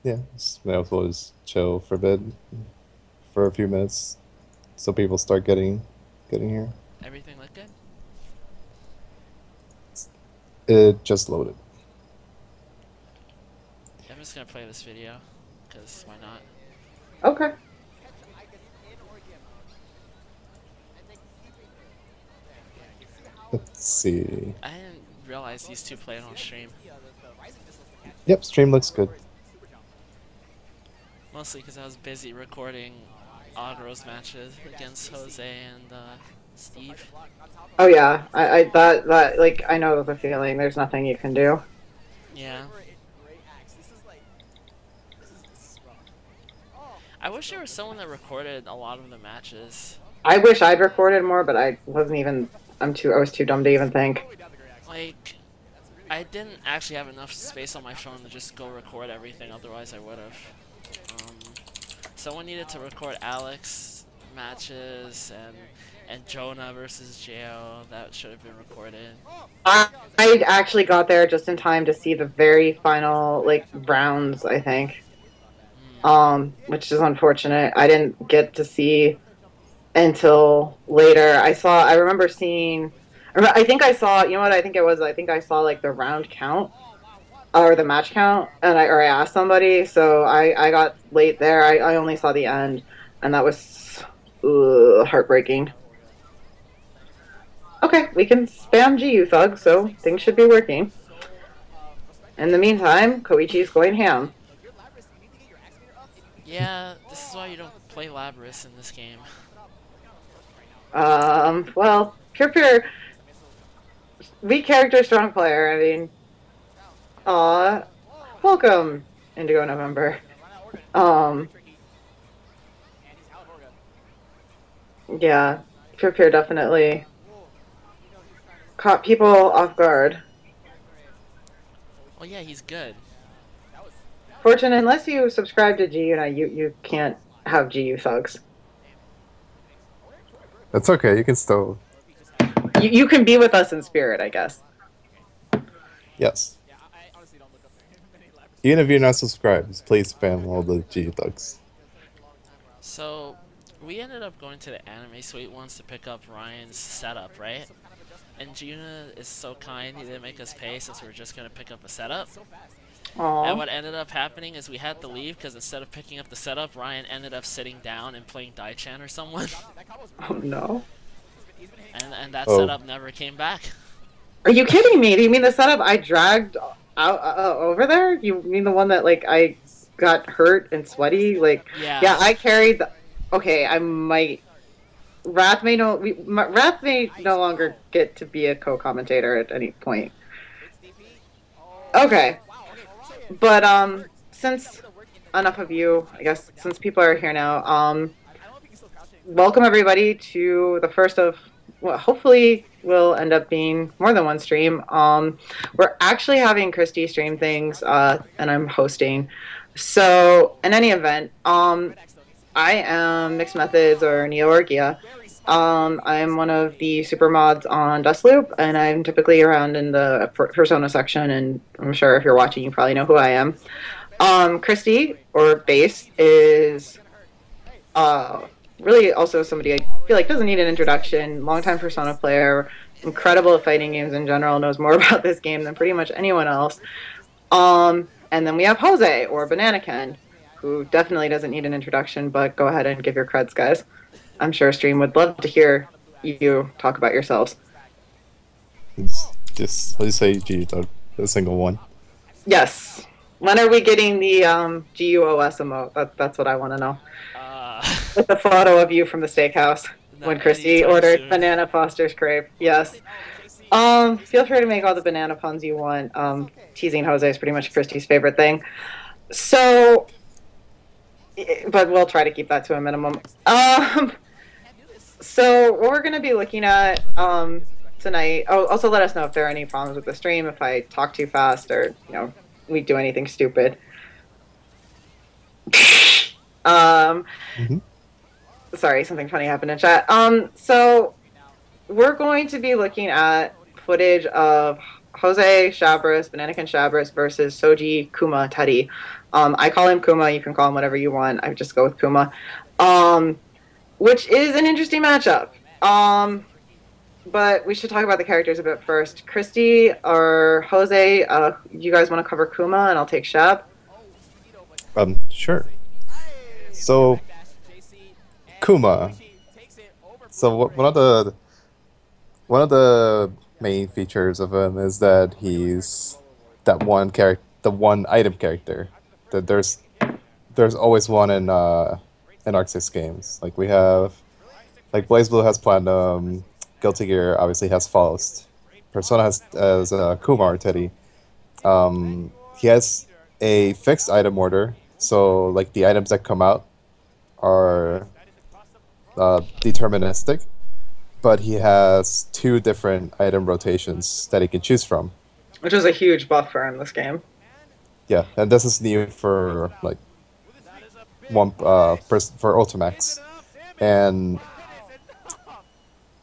Yeah, might as well just chill for a bit, for a few minutes, so people start getting here. Everything look good? It just loaded. I'm just gonna play this video, cause why not? Okay. Let's see. I didn't realize these two played on stream. Yep, stream looks good. Mostly because I was busy recording Agro's matches against Jose and Steve. Oh yeah, I that like I know the feeling. There's nothing you can do. Yeah. I wish there was someone that recorded a lot of the matches. I wish I'd recorded more, but I wasn't even. I was too dumb to even think. Like, I didn't actually have enough space on my phone to just go record everything, otherwise I would have. Um, Someone needed to record Alex matches and Jonah versus Jo. That should have been recorded. I actually got there just in time to see the very final like rounds. I think, Mm. which is unfortunate. I didn't get to see until later. I remember seeing. I think I saw. You know what I think it was. I think I saw like the round count or the match count, and I asked somebody. So I got late there. I only saw the end, and that was heartbreaking. Okay, we can spam GU Thug, so things should be working. In the meantime, Koichi's going ham. Yeah, this is why you don't play Labrys in this game. Well, pure, weak character, strong player. I mean, uh, welcome, Indigo November. Um, yeah, pure definitely caught people off guard. Well, yeah, he's good. Fortune, unless you subscribe to GU, you can't have GU Thugs. That's okay. You can still. You can be with us in spirit, I guess. Yes. Even if you're not subscribed, please spam all the G thugs. So, we ended up going to the Anime Suite once to pick up Ryan's setup, right? And Juna is so kind, he didn't make us pay since we were just gonna pick up a setup. And Aw. what ended up happening is we had to leave because instead of picking up the setup, Ryan ended up sitting down and playing Daichan or someone. Oh no. And that Oh, setup never came back. Are you kidding me? Do you mean the setup I dragged out over there? You mean the one that like I got hurt and sweaty? Like, Yeah. yeah, I carried. Okay, I might. Wrath may no longer get to be a co-commentator at any point. Okay, but since enough of you, I guess, since people are here now, welcome everybody to the first of what hopefully will end up being more than one stream. We're actually having Christy stream things, and I'm hosting. So in any event, I am Mixed Methods or Neo Orgia. I'm one of the super mods on Dustloop, and I'm typically around in the Persona section. And I'm sure if you're watching, you probably know who I am. Christy or Base is uh, really also somebody I feel like doesn't need an introduction. Longtime Persona player, incredible at fighting games in general, knows more about this game than pretty much anyone else. And then we have Jose or Banana Ken, who definitely doesn't need an introduction, but go ahead and give your creds, guys. I'm sure Stream would love to hear you talk about yourselves. it's just let's say G thug, a single one. Yes. When are we getting the GUOS emote? That's what I want to know. Uh, With the photo of you from the steakhouse when not Christy anytime ordered soon. banana Foster's crepe. Yes. Feel free to make all the banana puns you want. Teasing Jose is pretty much Christy's favorite thing. So, but we'll try to keep that to a minimum. So what we're going to be looking at tonight. Oh, also let us know if there are any problems with the stream, if I talk too fast or we do anything stupid. um, Mm-hmm. Sorry, something funny happened in chat. So we're going to be looking at footage of Jose Chabris, Bananakin Chabris versus Soji Kuma Teddy. I call him Kuma. You can call him whatever you want. I just go with Kuma, which is an interesting matchup. But we should talk about the characters a bit first. Christy or Jose, you guys want to cover Kuma, and I'll take Shab. Sure. So, Kuma. So one of the main features of him is that he's that one character, the one item character. That there's always one in Arc 6 games. Like we have, like BlazBlue has Platinum, Guilty Gear obviously has Faust, Persona has Kuma or Teddy. He has a fixed item order, so like the items that come out are deterministic, but he has 2 different item rotations that he can choose from. Which is a huge buff for him this game. Yeah, and this is new for like for Ultimax, and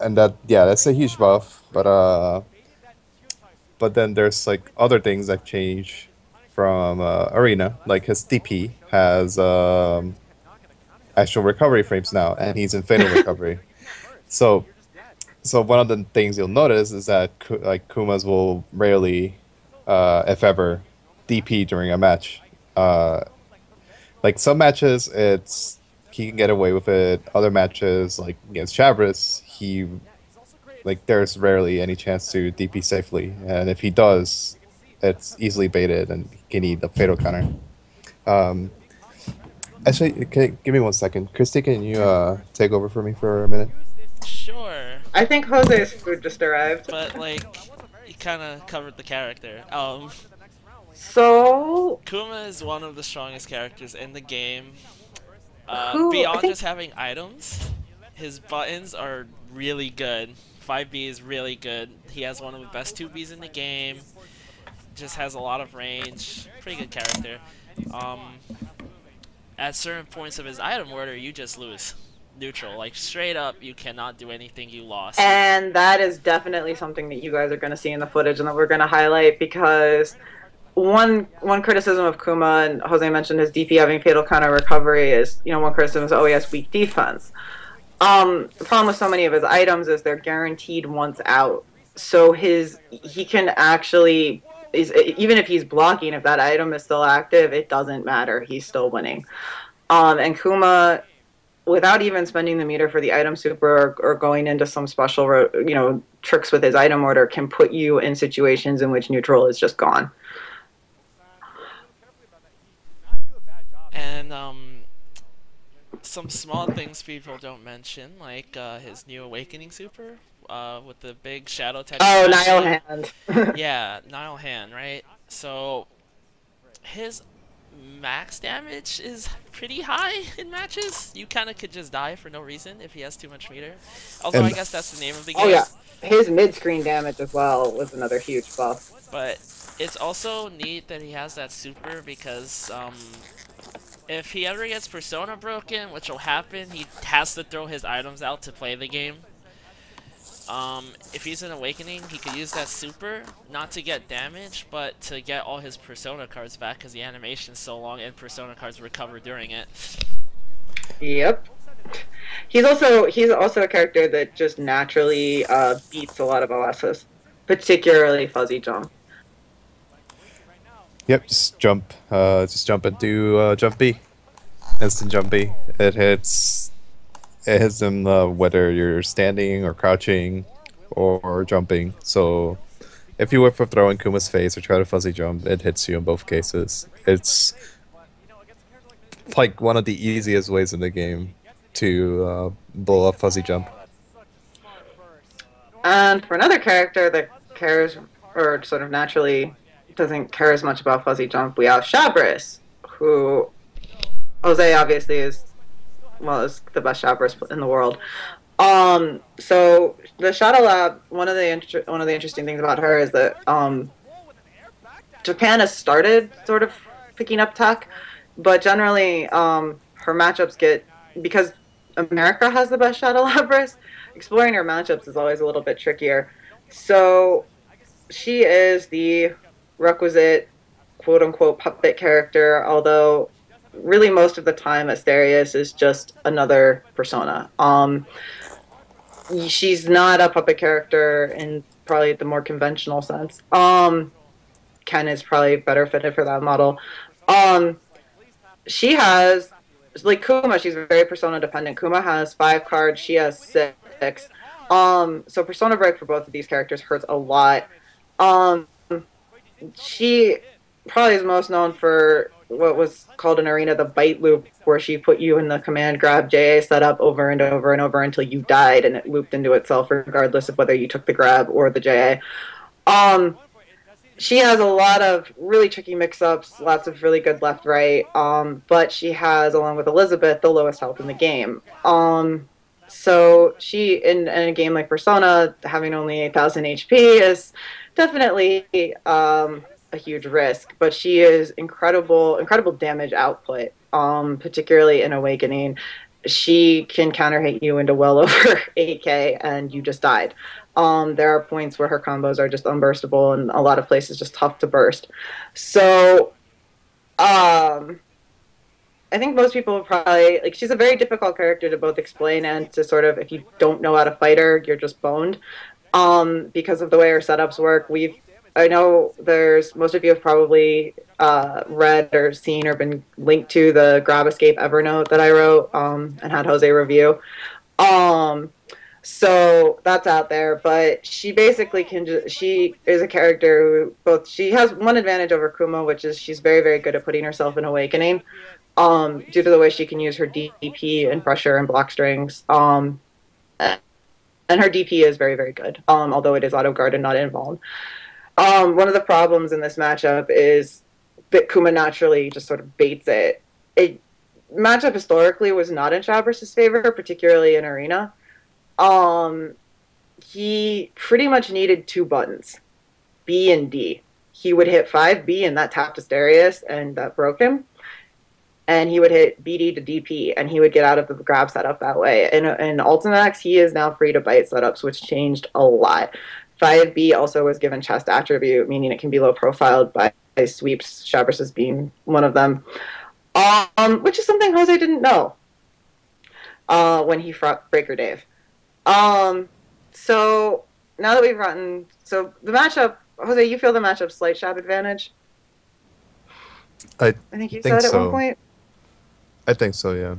that's a huge buff. But then there's like other things that change from Arena, like his DP has actual recovery frames now, and he's in fatal recovery. So one of the things you'll notice is that like Kumas will rarely, if ever, DP during a match. Like some matches, he can get away with it. Other matches, like against Chabris, there's rarely any chance to DP safely, and if he does, it's easily baited and he can eat the fatal counter. Actually, give me 1 second. Christy, can you take over for me for a minute? Sure. I think Jose's food just arrived. But like, you kind of covered the character. So Kuma is one of the strongest characters in the game. Who- I Beyond think- just having items, his buttons are really good. 5B is really good. He has one of the best 2Bs in the game. Just has a lot of range. Pretty good character. At certain points of his item order, you just lose. Neutral. Like, straight up, you cannot do anything, you lost. And that is definitely something that you guys are going to see in the footage and that we're going to highlight, because one criticism of Kuma, and Jose mentioned his DP having fatal counter recovery, is, one criticism is, oh, he has weak defense. The problem with so many of his items is they're guaranteed once out. So he can actually, even if he's blocking, if that item is still active, it doesn't matter. He's still winning. And Kuma, without even spending the meter for the item super or going into some special, tricks with his item order, can put you in situations in which neutral is just gone. And some small things people don't mention, like his new Awakening Super, with the big Shadow Teddy. Oh, Smash Nile Hit. Hand. Yeah, Nile Hand, right? So his max damage is pretty high in matches. You kind of could just die for no reason if he has too much meter. Although I guess that's the name of the game. Oh yeah, his mid-screen damage as well was another huge buff. But it's also neat that he has that super, because if he ever gets Persona broken, which will happen, he has to throw his items out to play the game. If he's in Awakening, he could use that super, not to get damage, but to get all his Persona cards back, because the animation's so long and Persona cards recover during it. Yep. He's also a character that just naturally beats a lot of LSs, particularly Fuzzy Jump. Yep, just jump and do jump B, instant jump B. It hits them whether you're standing or crouching or jumping. So if you whip for throwing Kuma's face or try to fuzzy jump, it hits you in both cases. It's like one of the easiest ways in the game to blow up fuzzy jump. And for another character that cares, or sort of naturally doesn't care as much about fuzzy jump, we have Chabris, who Jose obviously is the best Chabris in the world. So the Shadow Lab, one of the interesting things about her is that Japan has started sort of picking up tech, but generally her matchups because America has the best Shadow Labras, exploring her matchups is always a little bit trickier. So she is the requisite quote unquote puppet character, although really most of the time Asterius is just another persona. She's not a puppet character in probably the more conventional sense. Ken is probably better fitted for that model. Um, she has like Kuma, she's very persona dependent. Kuma has 5 cards, she has 6. So persona break for both of these characters hurts a lot. Um, she probably is most known for what was called an arena the bite loop, where she put you in the command grab JA setup over and over and over until you died, and it looped into itself regardless of whether you took the grab or the JA. Um, she has a lot of really tricky mix-ups, lots of really good left-right, but she has, along with Elizabeth, the lowest health in the game. So she, in a game like Persona, having only 8,000 HP is definitely a huge risk, but she is incredible damage output, particularly in Awakening. She can counter hit you into well over 8k and you just died. There are points where her combos are just unburstable, and a lot of places just tough to burst. So, I think most people probably like. She's a very difficult character to both explain and to sort of, if you don't know how to fight her, you're just boned. Because of the way her setups work, I know there's most of you have probably read or seen or been linked to the Grab Escape Evernote that I wrote and had Jose review. So that's out there, but she basically she is a character who she has one advantage over Kuma, which is she's very good at putting herself in Awakening, due to the way she can use her DP and pressure and block strings. And her DP is very good, although it is auto guard and not invuln. One of the problems in this matchup is that Kuma naturally just sort of baits it. Matchup historically was not in Shabras' favor, particularly in Arena. He pretty much needed 2 buttons, B and D. He would hit 5B and that tapped Asterius and that broke him. And he would hit BD to DP and he would get out of the grab setup that way. In Ultimax, he is now free to bite setups, which changed a lot. 5B also was given chest attribute, meaning it can be low profiled by sweeps, Shabras being one of them, which is something Jose didn't know when he fought Breaker Dave. So now that we've gotten, so the matchup, Jose, you feel the matchup slight Shab advantage? I think you said at one point. I think so, yeah.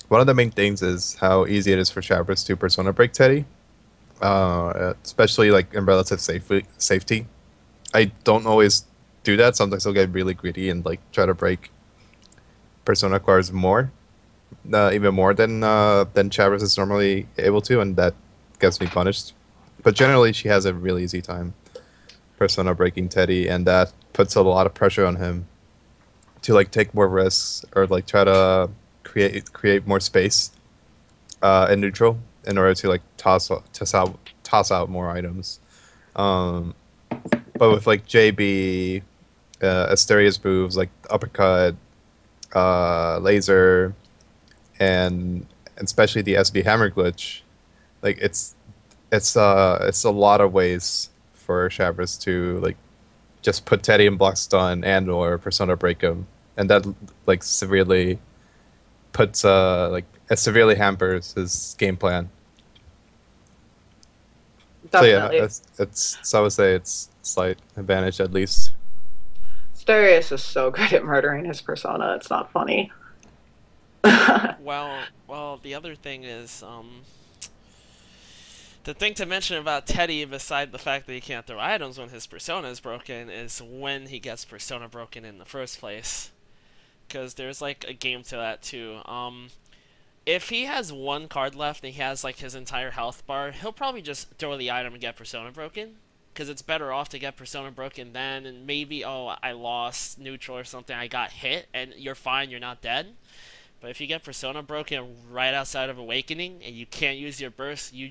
One of the main things is how easy it is for Shabras to persona break Teddy, especially like in relative safety. I don't always do that. Sometimes I'll get really greedy and like try to break persona cards more. Even more than Shabras is normally able to, and that gets me punished. But generally, she has a really easy time persona breaking Teddy, and that puts a lot of pressure on him to like take more risks or like try to create more space in neutral in order to like toss out more items. But with like JB, Asteria's moves like uppercut, laser, and especially the SB hammer glitch, like it's a lot of ways for Shabras to like just put Teddy in block stun and or persona break him, and that like severely puts like it severely hampers his game plan. Definitely. So yeah, so I would say it's slight advantage at least. Asterius is so good at murdering his persona, it's not funny. Well, the other thing is, the thing to mention about Teddy, beside the fact that he can't throw items when his persona is broken, is when he gets persona broken in the first place. Because there's like a game to that too. If he has 1 card left and he has like his entire health bar, he'll probably just throw the item and get persona broken. Because it's better off to get persona broken then, and maybe, oh, I lost neutral or something, I got hit, and you're fine, you're not dead. But if you get persona broken right outside of Awakening and you can't use your burst, you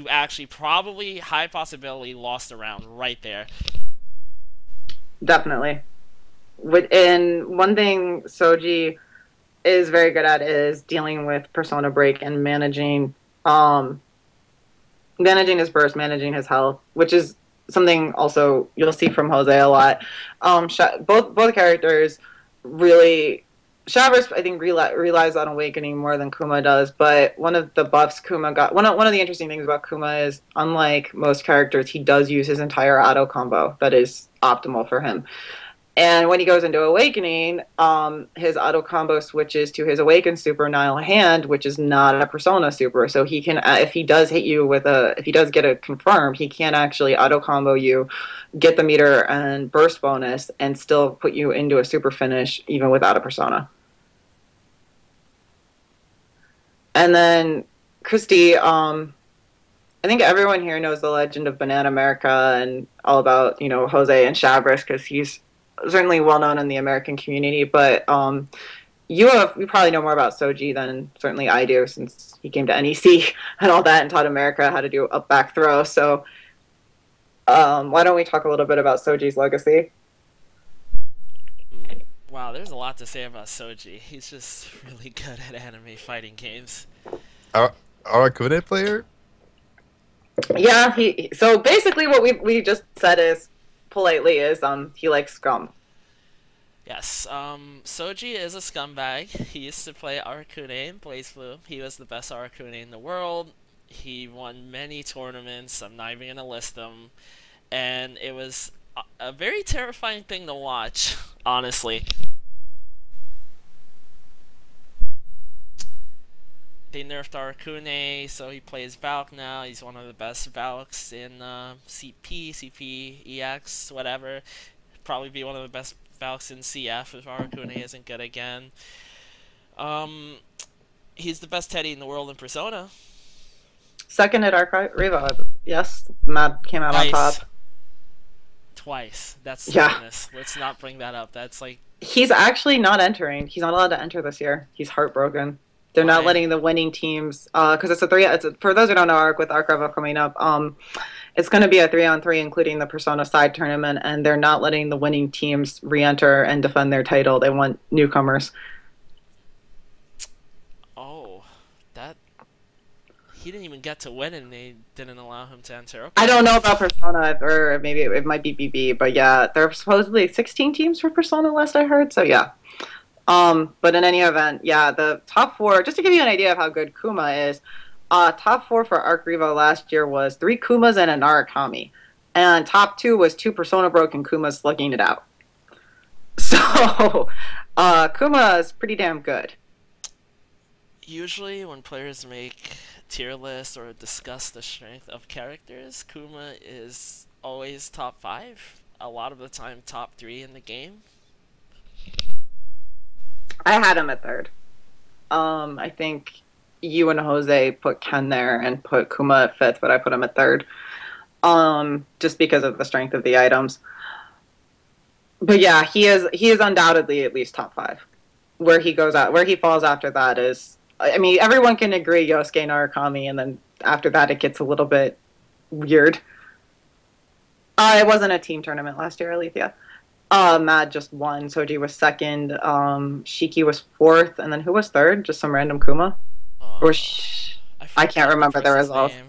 actually probably, high possibility, lost a round right there. Definitely. And one thing Soji is very good at is dealing with persona break and managing managing his burst, managing his health, which is something also you'll see from Jose a lot. Both characters really. Shavers, I think, relies on Awakening more than Kuma does, but one of the buffs Kuma got, one of the interesting things about Kuma is, unlike most characters, he does use his entire auto combo that is optimal for him. And when he goes into Awakening, his auto combo switches to his Awakened Super Nile Hand, which is not a Persona Super. So he can, if he does hit you with if he does get a confirm, he can actually auto combo you, get the meter and burst bonus, and still put you into a super finish even without a Persona. And then Christy, I think everyone here knows the legend of Banana America and all about, Jose and Chavez, because he's certainly well known in the American community, but you probably know more about Soji than certainly I do, since he came to NEC and all that and taught America how to do up back throw. So why don't we talk a little bit about Soji's legacy? Wow, there's a lot to say about Soji. He's just really good at anime fighting games. Arakune player? Yeah, so basically what we just said is, politely, is he likes scum. Yes, Soji is a scumbag. He used to play Arakune in BlazBlue. He was the best Arakune in the world. He won many tournaments. I'm not even gonna list them. And it was a very terrifying thing to watch, honestly. They nerfed Arakune, so he plays Valk now. He's one of the best Valks in CP, EX, whatever. Probably be one of the best Valks in CF if Arakune isn't good again. He's the best Teddy in the world in Persona. Second at Arc Riva, yes. Mad came out on top. Twice. That's silliness. Yeah. Let's not bring that up. That's like... He's actually not entering. He's not allowed to enter this year. He's heartbroken. They're not letting the winning teams, because for those who don't know, Arc with Arc Riva coming up, it's going to be a 3-on-3, including the Persona side tournament, and they're not letting the winning teams re-enter and defend their title. They want newcomers. Oh, that... He didn't even get to win, and they didn't allow him to enter. Okay. I don't know about Persona, or maybe it might be BB, but yeah, there are supposedly 16 teams for Persona, last I heard, so yeah. But in any event, yeah, the top 4, just to give you an idea of how good Kuma is, top 4 for Arc Riva last year was 3 Kumas and a Narukami. And top 2 was 2 Persona broken Kumas slugging it out. So, Kuma is pretty damn good. Usually when players make tier lists or discuss the strength of characters, Kuma is always top 5. A lot of the time top 3 in the game. I had him at 3rd. I think you and Jose put Ken there and put Kuma at 5th, but I put him at 3rd. Just because of the strength of the items. But yeah, he is undoubtedly at least top 5. Where he falls after that is, I mean, everyone can agree Yosuke Narukami, and then after that it gets a little bit weird. It wasn't a team tournament last year, Alethea. Mad just won. Soji was 2nd. Shiki was 4th, and then who was 3rd? Just some random Kuma. I can't remember the results. Name.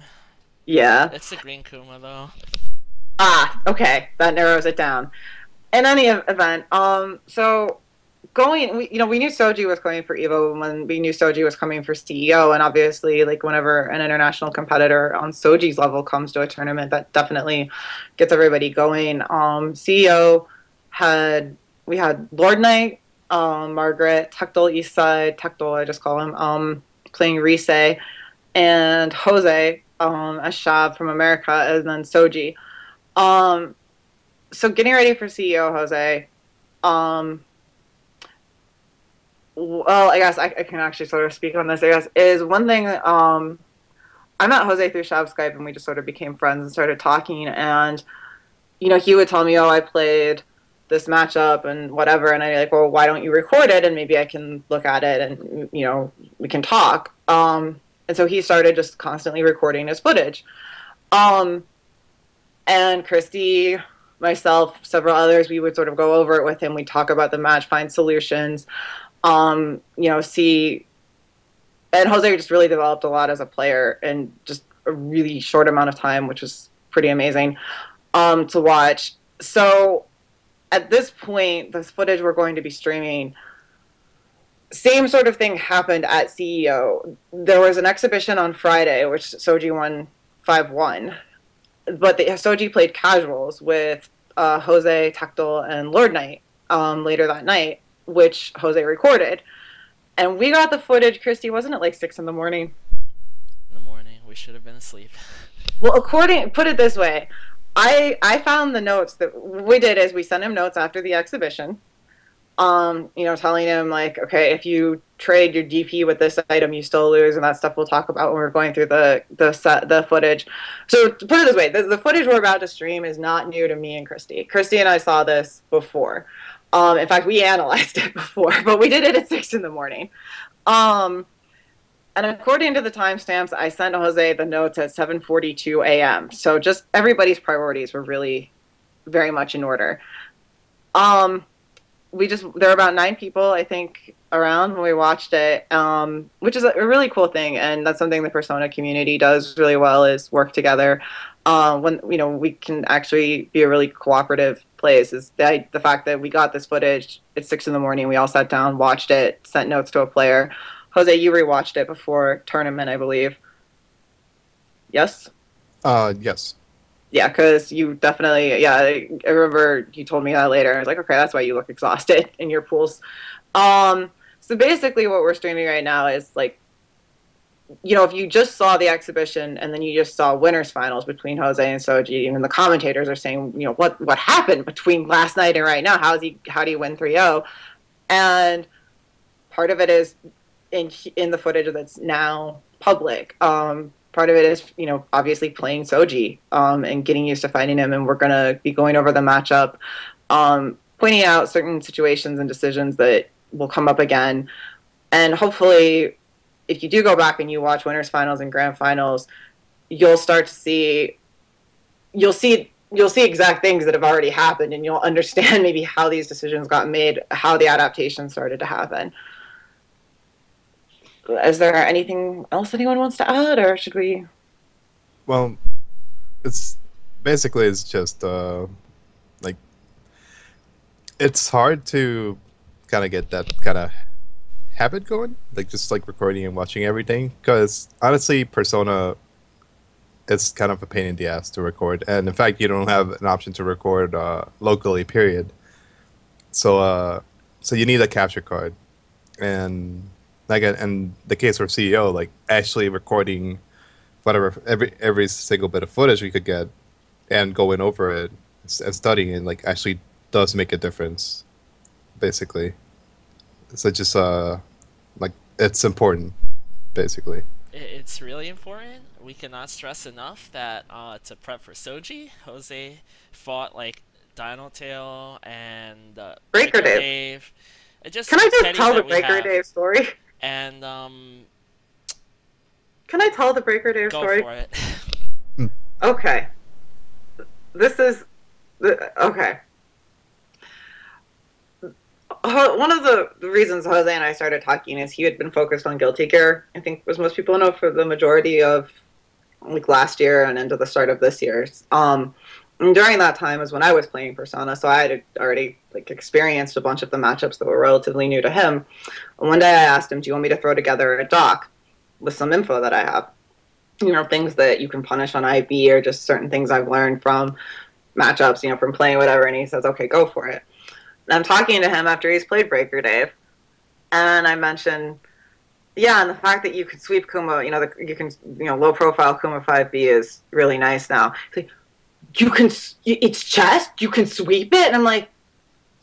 Yeah. It's the green Kuma though. Okay, that narrows it down. In any event, so we knew Soji was coming for EVO when we knew Soji was coming for CEO, and obviously, like, whenever an international competitor on Soji's level comes to a tournament, that definitely gets everybody going. CEO. We had Lord Knight, Margaret, Tactile Eastside, Tactile I just call him, playing Rise, and Jose, as Shav from America, and then Soji. So getting ready for CEO Jose, well, I guess I can actually sort of speak on this, I guess, is one thing, I met Jose through Shav Skype, and we just sort of became friends and started talking, and, he would tell me, I played this matchup and whatever, and I'm like, well, why don't you record it, and maybe I can look at it, and we can talk. And so he started just constantly recording his footage. And Christy, myself, several others, we would sort of go over it with him. We'd talk about the match, find solutions, see. And Jose just really developed a lot as a player, and just a really short amount of time, which was pretty amazing to watch. So at this point, this footage we're going to be streaming, same sort of thing happened at CEO. There was an exhibition on Friday, which Soji won 5-1, but the Soji played casuals with Jose, Tactile, and Lord Knight later that night, which Jose recorded. And we got the footage, Christy, wasn't it like 6 in the morning? In the morning, we should have been asleep. Well, put it this way, I found the notes that we did is we sent him notes after the exhibition, telling him like, okay, if you trade your DP with this item, you still lose, and that stuff we'll talk about when we're going through the footage. So to put it this way, the footage we're about to stream is not new to me and Christy. Christy and I saw this before. In fact, we analyzed it before, but we did it at 6 in the morning. And according to the timestamps, I sent Jose the notes at 7:42 a.m. So just everybody's priorities were really very much in order. There were about 9 people, I think, around when we watched it, which is a really cool thing, and that's something the Persona community does really well, is work together. When we can actually be a really cooperative place, is the fact that we got this footage at 6 in the morning. We all sat down, watched it, sent notes to a player. Jose, you rewatched it before tournament, I believe. Yes? Yes. Yeah, because you definitely, I remember you told me that later. I was like, okay, that's why you look exhausted in your pools. So basically what we're streaming right now is like, if you just saw the exhibition and then you just saw winners finals between Jose and Soji, and the commentators are saying, what happened between last night and right now? How do you win 3-0? And part of it is in the footage that's now public. Part of it is, obviously playing Soji and getting used to fighting him, and we're going to be going over the matchup, pointing out certain situations and decisions that will come up again. And hopefully, if you do go back and you watch winners finals and grand finals, you'll start to see, you'll see exact things that have already happened, and you'll understand maybe how these decisions got made, how the adaptation started to happen. Is there anything else anyone wants to add, or should we? Well, it's just like, it's hard to kind of get that kind of habit going, like just like recording and watching everything, because honestly, Persona, it's kind of a pain in the ass to record, and in fact, you don't have an option to record locally. Period. So you need a capture card, and like in the case for CEO, like actually recording whatever every single bit of footage we could get and going over it and studying it, like actually does make a difference, basically. So just like, it's important, basically. It's really important. We cannot stress enough that to prep for Soji, Jose fought like Dino Tail and Breaker Dave. Can I just tell the Breaker Dave story? And can I tell the Breaker Dave story? Go for it. Okay. This is okay. One of the reasons Jose and I started talking is he had been focused on Guilty Gear, I think, as most people know, for the majority of like last year and into the start of this year. And during that time was when I was playing Persona, so I had already like experienced a bunch of the matchups that were relatively new to him. And one day I asked him, do you want me to throw together a doc with some info that I have? Things that you can punish on IB, or just certain things I've learned from matchups, from playing whatever. And he says, okay, go for it. And I'm talking to him after he's played Breaker Dave, and I mentioned, and the fact that you could sweep Kuma, you can, low profile Kuma 5B is really nice now. He's like, it's chess? You can sweep it? And I'm like,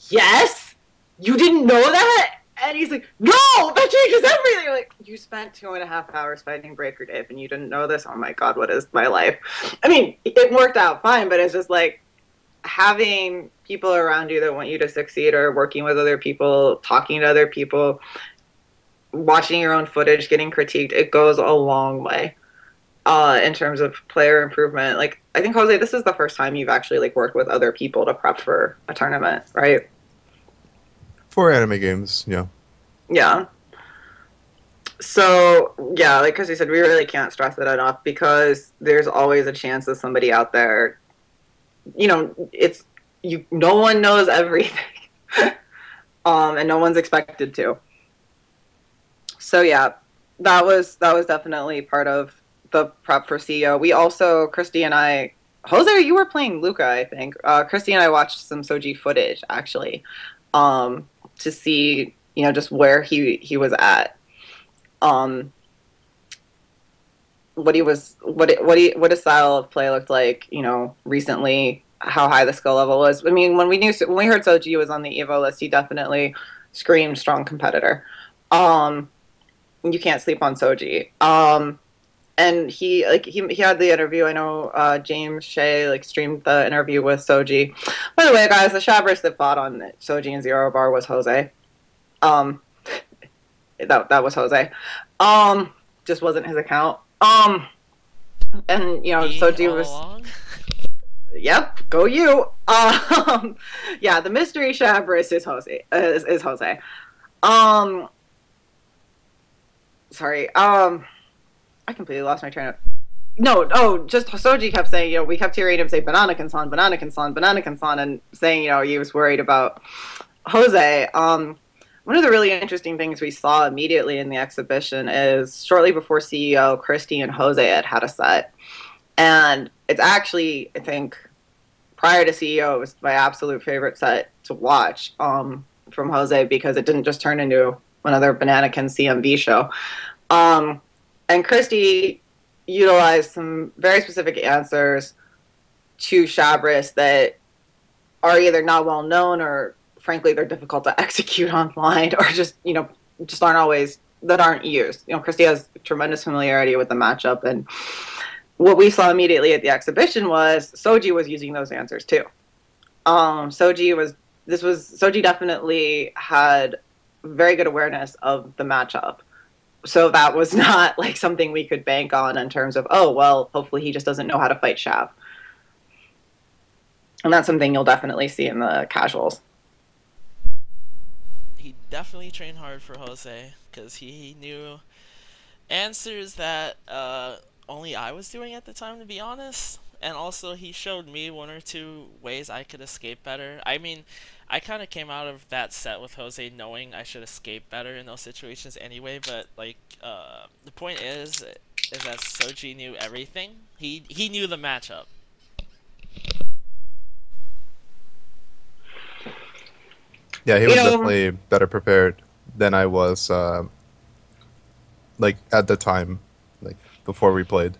yes? You didn't know that? And he's like, no, that changes everything. I'm like, you spent 2.5 hours fighting Breaker Dave and you didn't know this? Oh my god, what is my life? I mean, it worked out fine, but it's just like, having people around you that want you to succeed, or working with other people, talking to other people, watching your own footage, getting critiqued, it goes a long way in terms of player improvement. Like, I think, Jose, this is the first time you've actually like worked with other people to prep for a tournament, right? For anime games, yeah. Yeah. So yeah, like Chrissy said, we really can't stress it enough because there's always a chance that somebody out there, it's you. No one knows everything, and no one's expected to. So yeah, that was definitely part of the prep for CEO. We also, Christy and I, Jose, you were playing Luca, I think. Christy and I watched some Soji footage actually, to see just where he was at, um, what his style of play looked like, recently, how high the skill level was. I mean, when we heard Soji was on the Evo list, he definitely screamed strong competitor. Um, you can't sleep on Soji. And he had the interview. I know James Shea streamed the interview with Soji. By the way, guys, the Shabris that fought on Soji and Zero Bar was Jose. Um, that was Jose. Just wasn't his account. And Me Soji all was. along? Yep, go you. Yeah, the mystery Shabris is Jose. Is Jose. Um, Sorry. I completely lost my train of. No, oh, just Soji kept saying, we kept hearing him say Banana-kun-san, Banana-kun-san, Banana-kun-san, and saying, he was worried about Jose. One of the really interesting things we saw immediately in the exhibition is shortly before CEO, Christy and Jose had a set. And it's actually, I think, prior to CEO, it was my absolute favorite set to watch, from Jose, because it didn't just turn into another Banana-kun CMV show. And Christy utilized some very specific answers to Shabris that are either not well known, or frankly they're difficult to execute online, or just aren't used. Christy has tremendous familiarity with the matchup, and what we saw immediately at the exhibition was Soji was using those answers too. Soji definitely had very good awareness of the matchup. So that was not something we could bank on in terms of, oh, well, hopefully he just doesn't know how to fight Shab. And that's something you'll definitely see in the casuals. He definitely trained hard for Jose, because he knew answers that only I was doing at the time, to be honest. And also, he showed me one or two ways I could escape better. I mean, I kind of came out of that set with Jose knowing I should escape better in those situations anyway, but, the point is that Soji knew everything. He knew the matchup. Yeah, he was definitely better prepared than I was, at the time, before we played.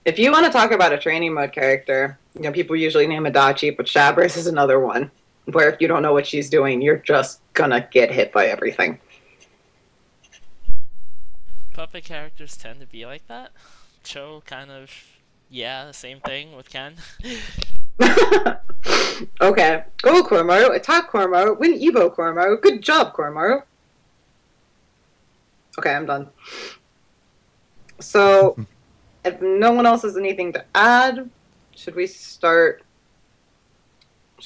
If you want to talk about a training mode character, people usually name Adachi, but Shabris is another one where if you don't know what she's doing, you're just gonna get hit by everything. Puppet characters tend to be like that. Cho kind of, yeah, the same thing with Ken. Okay, go Koromaru, attack Koromaru, win Evo Koromaru, good job Koromaru. Okay, I'm done. So, if no one else has anything to add, should we start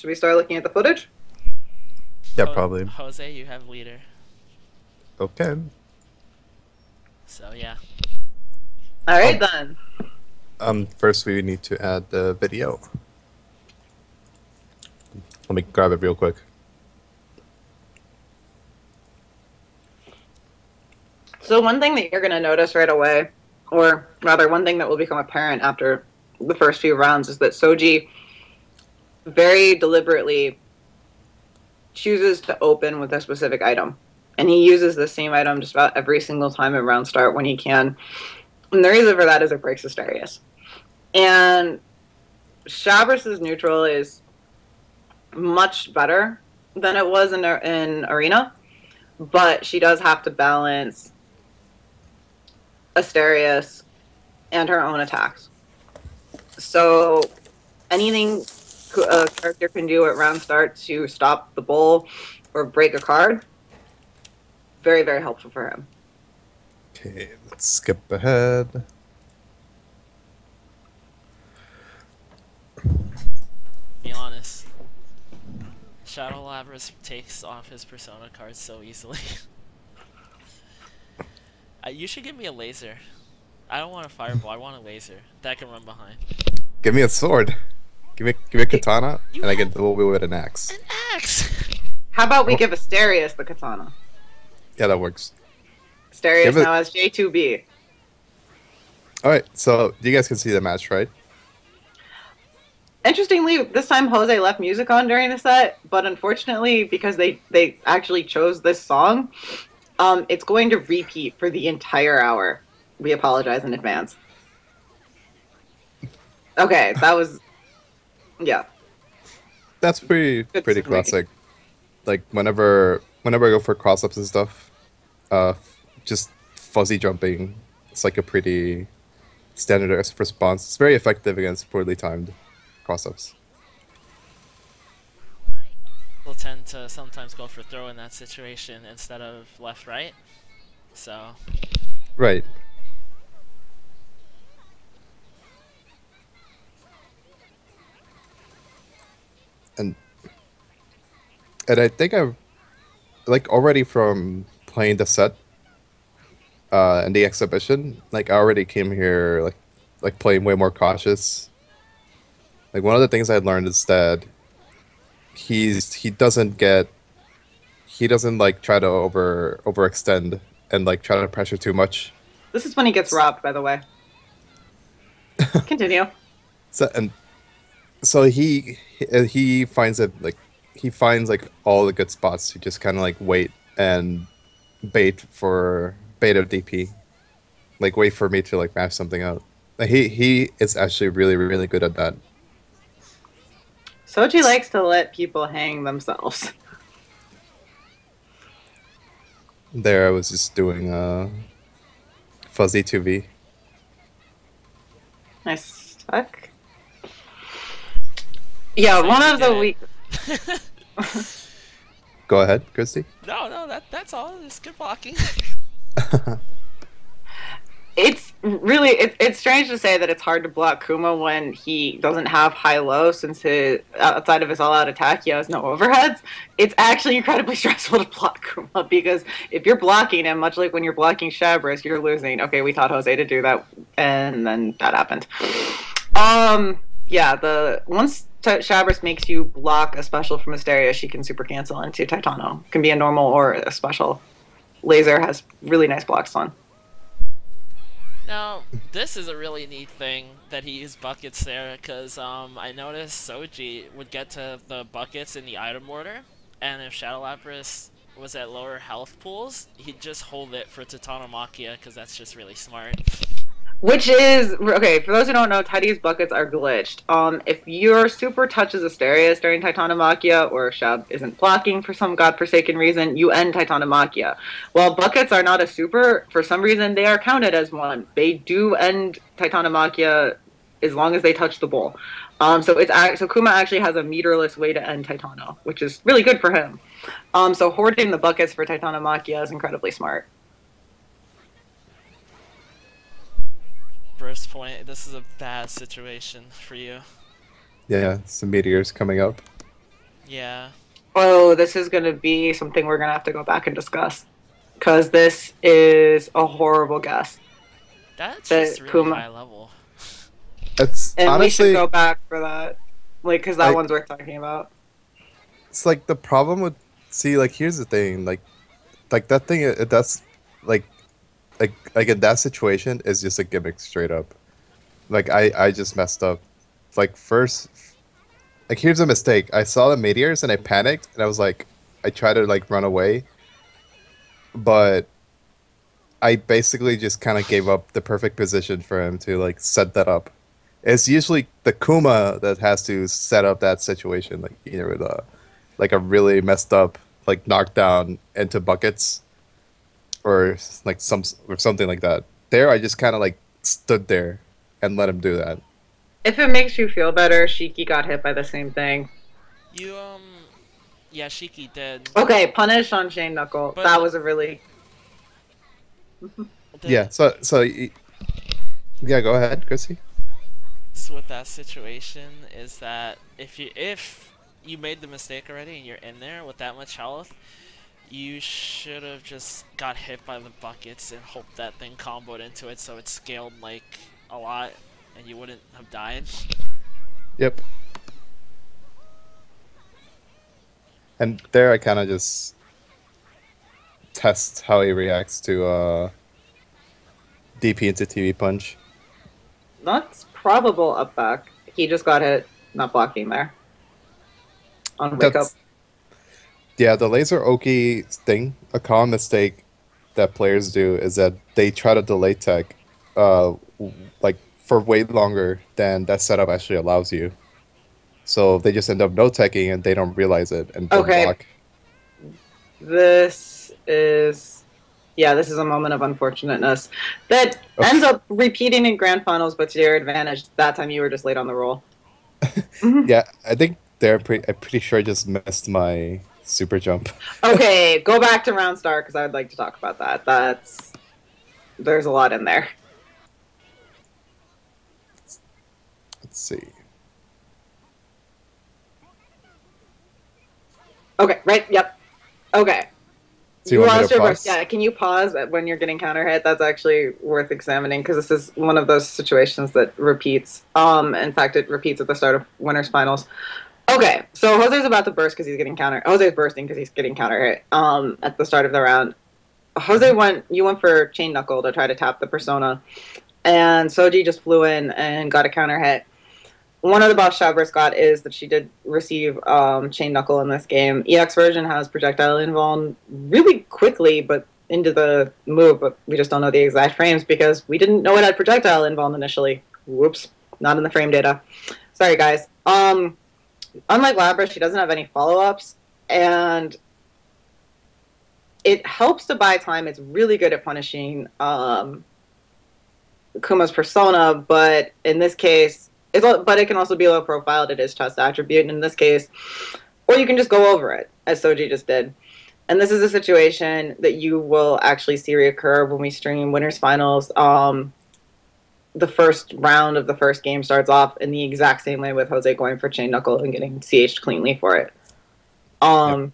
looking at the footage? Yeah, probably. Jose, you have leader. Okay. So, yeah. Alright then. First we need to add the video. Let me grab it real quick. So one thing that you're going to notice right away, or rather one thing that will become apparent after the first few rounds, is that Soji very deliberately chooses to open with a specific item. And he uses the same item just about every single time at round start when he can. And the reason for that is it breaks Asterius. And Shabris' neutral is much better than it was in Arena, but she does have to balance Asterius and her own attacks. So anything a character can do at round start to stop the bull or break a card, very, very helpful for him. Okay, let's skip ahead. Be honest. Shadow Lapras takes off his Persona card so easily. You should give me a laser. I don't want a fireball. I want a laser that can run behind. Give me a sword. Give me a katana, You and I can have duel with an axe. an axe. How about we give Asterius the katana? Yeah, that works. Asterius Give it- now has J2B. All right, so you guys can see the match, right? Interestingly, this time Jose left music on during the set, but unfortunately, because they actually chose this song, it's going to repeat for the entire hour. We apologize in advance. Okay, that was, yeah. That's pretty Good pretty decision-making. classic. Like whenever I go for cross ups and stuff, just fuzzy jumping. It's like a pretty standard response. It's very effective against poorly timed cross ups. Will tend to sometimes go for throw in that situation instead of left right. So Right. And I think I like already from playing the set and the exhibition, like I already came here like playing way more cautious. Like one of the things I learned is that he doesn't like try to overextend and like try to pressure too much. This is when he gets robbed, by the way. Continue. So he finds it like he finds like all the good spots to just kind of like wait and bait a DP, like wait for me to like mash something out. Like, he is actually really good at that. Soji likes to let people hang themselves. There I was just doing fuzzy 2v. Nice tuck. Yeah, So one you of the did weak. Go ahead, Christy. no, that's all. It's good blocking. It's really it's strange to say that it's hard to block Kuma when he doesn't have high low, since outside of his all out attack he has no overheads. It's actually incredibly stressful to block Kuma, because if you're blocking him, much like when you're blocking Shabris, you're losing. Okay, we taught Jose to do that, and then that happened. Yeah, once Shabris makes you block a special from Asteria, she can super cancel into Titano. Can be a normal or a special. Laser has really nice blocks on. Now, this is a really neat thing that he used buckets there, because I noticed Soji would get to the buckets in the item order, and if Shadow Lapras was at lower health pools, he'd just hold it for Titanomakia, because that's just really smart. Which is, okay, for those who don't know, Teddy's buckets are glitched. If your super touches Asterius during Titanomakia, or Shab isn't blocking for some godforsaken reason, you end Titanomakia. While buckets are not a super, for some reason they are counted as one. They do end Titanomakia as long as they touch the bowl. So Kuma actually has a meterless way to end Titano, which is really good for him. So hoarding the buckets for Titanomakia is incredibly smart. First point, this is a bad situation for you. Yeah, some meteors coming up. Yeah. Oh, this is going to be something we're going to have to go back and discuss. Because this is a horrible guess. That's The just really Kuma. high level. It's And honestly we should go back for that. Like, because that Like- one's worth talking about. it's like the problem with like here's the thing like that thing that's like in that situation is just a gimmick straight up. Like I just messed up. Like first, like here's a mistake. I saw the meteors and I panicked and I was like, I tried to like run away, but I basically just kind of gave up the perfect position for him to like set that up. It's usually the Kuma that has to set up that situation, like either with like a really messed up like knockdown into buckets, or like something like that. There, I just kind of like stood there and let him do that. If it makes you feel better, Shiki got hit by the same thing. You, yeah, Shiki did. Okay, punish on Shane Knuckle. But- That was a really... Yeah. Yeah. Go ahead, Chrissy. With that situation is that if you made the mistake already and you're in there with that much health, you should have just got hit by the buckets and hoped that thing comboed into it so it scaled like a lot and you wouldn't have died. Yep. And there I kind of just test how he reacts to DP into TV punch. That's probable up back. He just got hit, not blocking there. On wake up. Yeah, the laser Oki thing, a common mistake that players do is that they try to delay tech like for way longer than that setup actually allows you. So they just end up no teching and they don't realize it and don't block. This is a moment of unfortunateness that ends up repeating in grand finals, but to your advantage. That time you were just late on the roll. Yeah, I think I'm pretty sure I just missed my super jump. Okay, go back to round start because I would like to talk about that. There's a lot in there. Let's see. Okay, right, yep. Okay. So you want me to pause? Yeah, can you pause when you're getting counter hit? That's actually worth examining because this is one of those situations that repeats. In fact, it repeats at the start of winners finals. Okay, so Jose's about to burst because he's getting counter. Jose's bursting because he's getting counter hit. At the start of the round, you went for chain knuckle to try to tap the persona, and Soji just flew in and got a counter hit. One of the buffs Shabris got is that she did receive chain knuckle in this game. EX version has projectile invuln really quickly, but into the move, but we just don't know the exact frames because we didn't know it had projectile invuln initially. Whoops, not in the frame data. Sorry, guys. Unlike Labra, she doesn't have any follow-ups, and it helps to buy time. It's really good at punishing Kuma's persona, but in this case, but it can also be low profiled. It is test attribute, and in this case, or you can just go over it, as Soji just did. And this is a situation that you will actually see reoccur when we stream winners finals. The first round of the first game starts off in the exact same way with Jose going for chain knuckle and getting CH'd cleanly for it. Yep.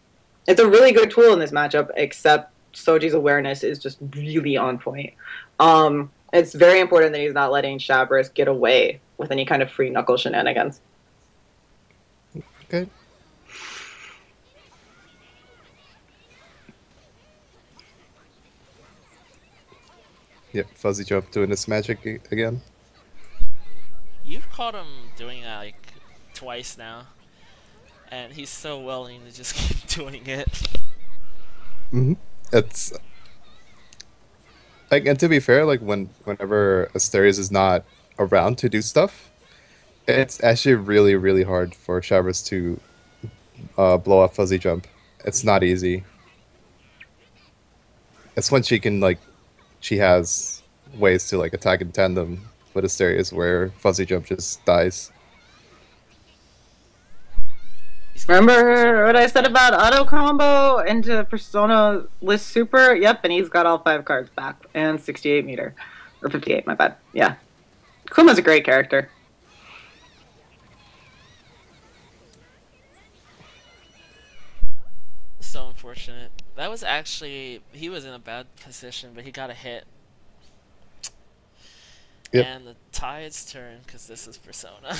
It's a really good tool in this matchup, except Soji's awareness is just really on point. It's very important that he's not letting Shabris get away with any kind of free knuckle shenanigans. Okay. Yep, Fuzzy Jump doing this magic again. You've caught him doing that like twice now, and he's so willing to just keep doing it. It's like, and to be fair, like whenever Asterios is not around to do stuff, it's actually really, really hard for Shabris to blow up Fuzzy Jump. It's not easy. It's when she can she has ways to attack in tandem with Asterios where Fuzzy Jump just dies. Remember what I said about auto combo into Persona list super? Yep, and he's got all 5 cards back and 68 meter. Or 58, my bad. Yeah. Kuma's a great character. So unfortunate. That was actually, he was in a bad position, but he got a hit. Yep. And the tides turn because this is Persona.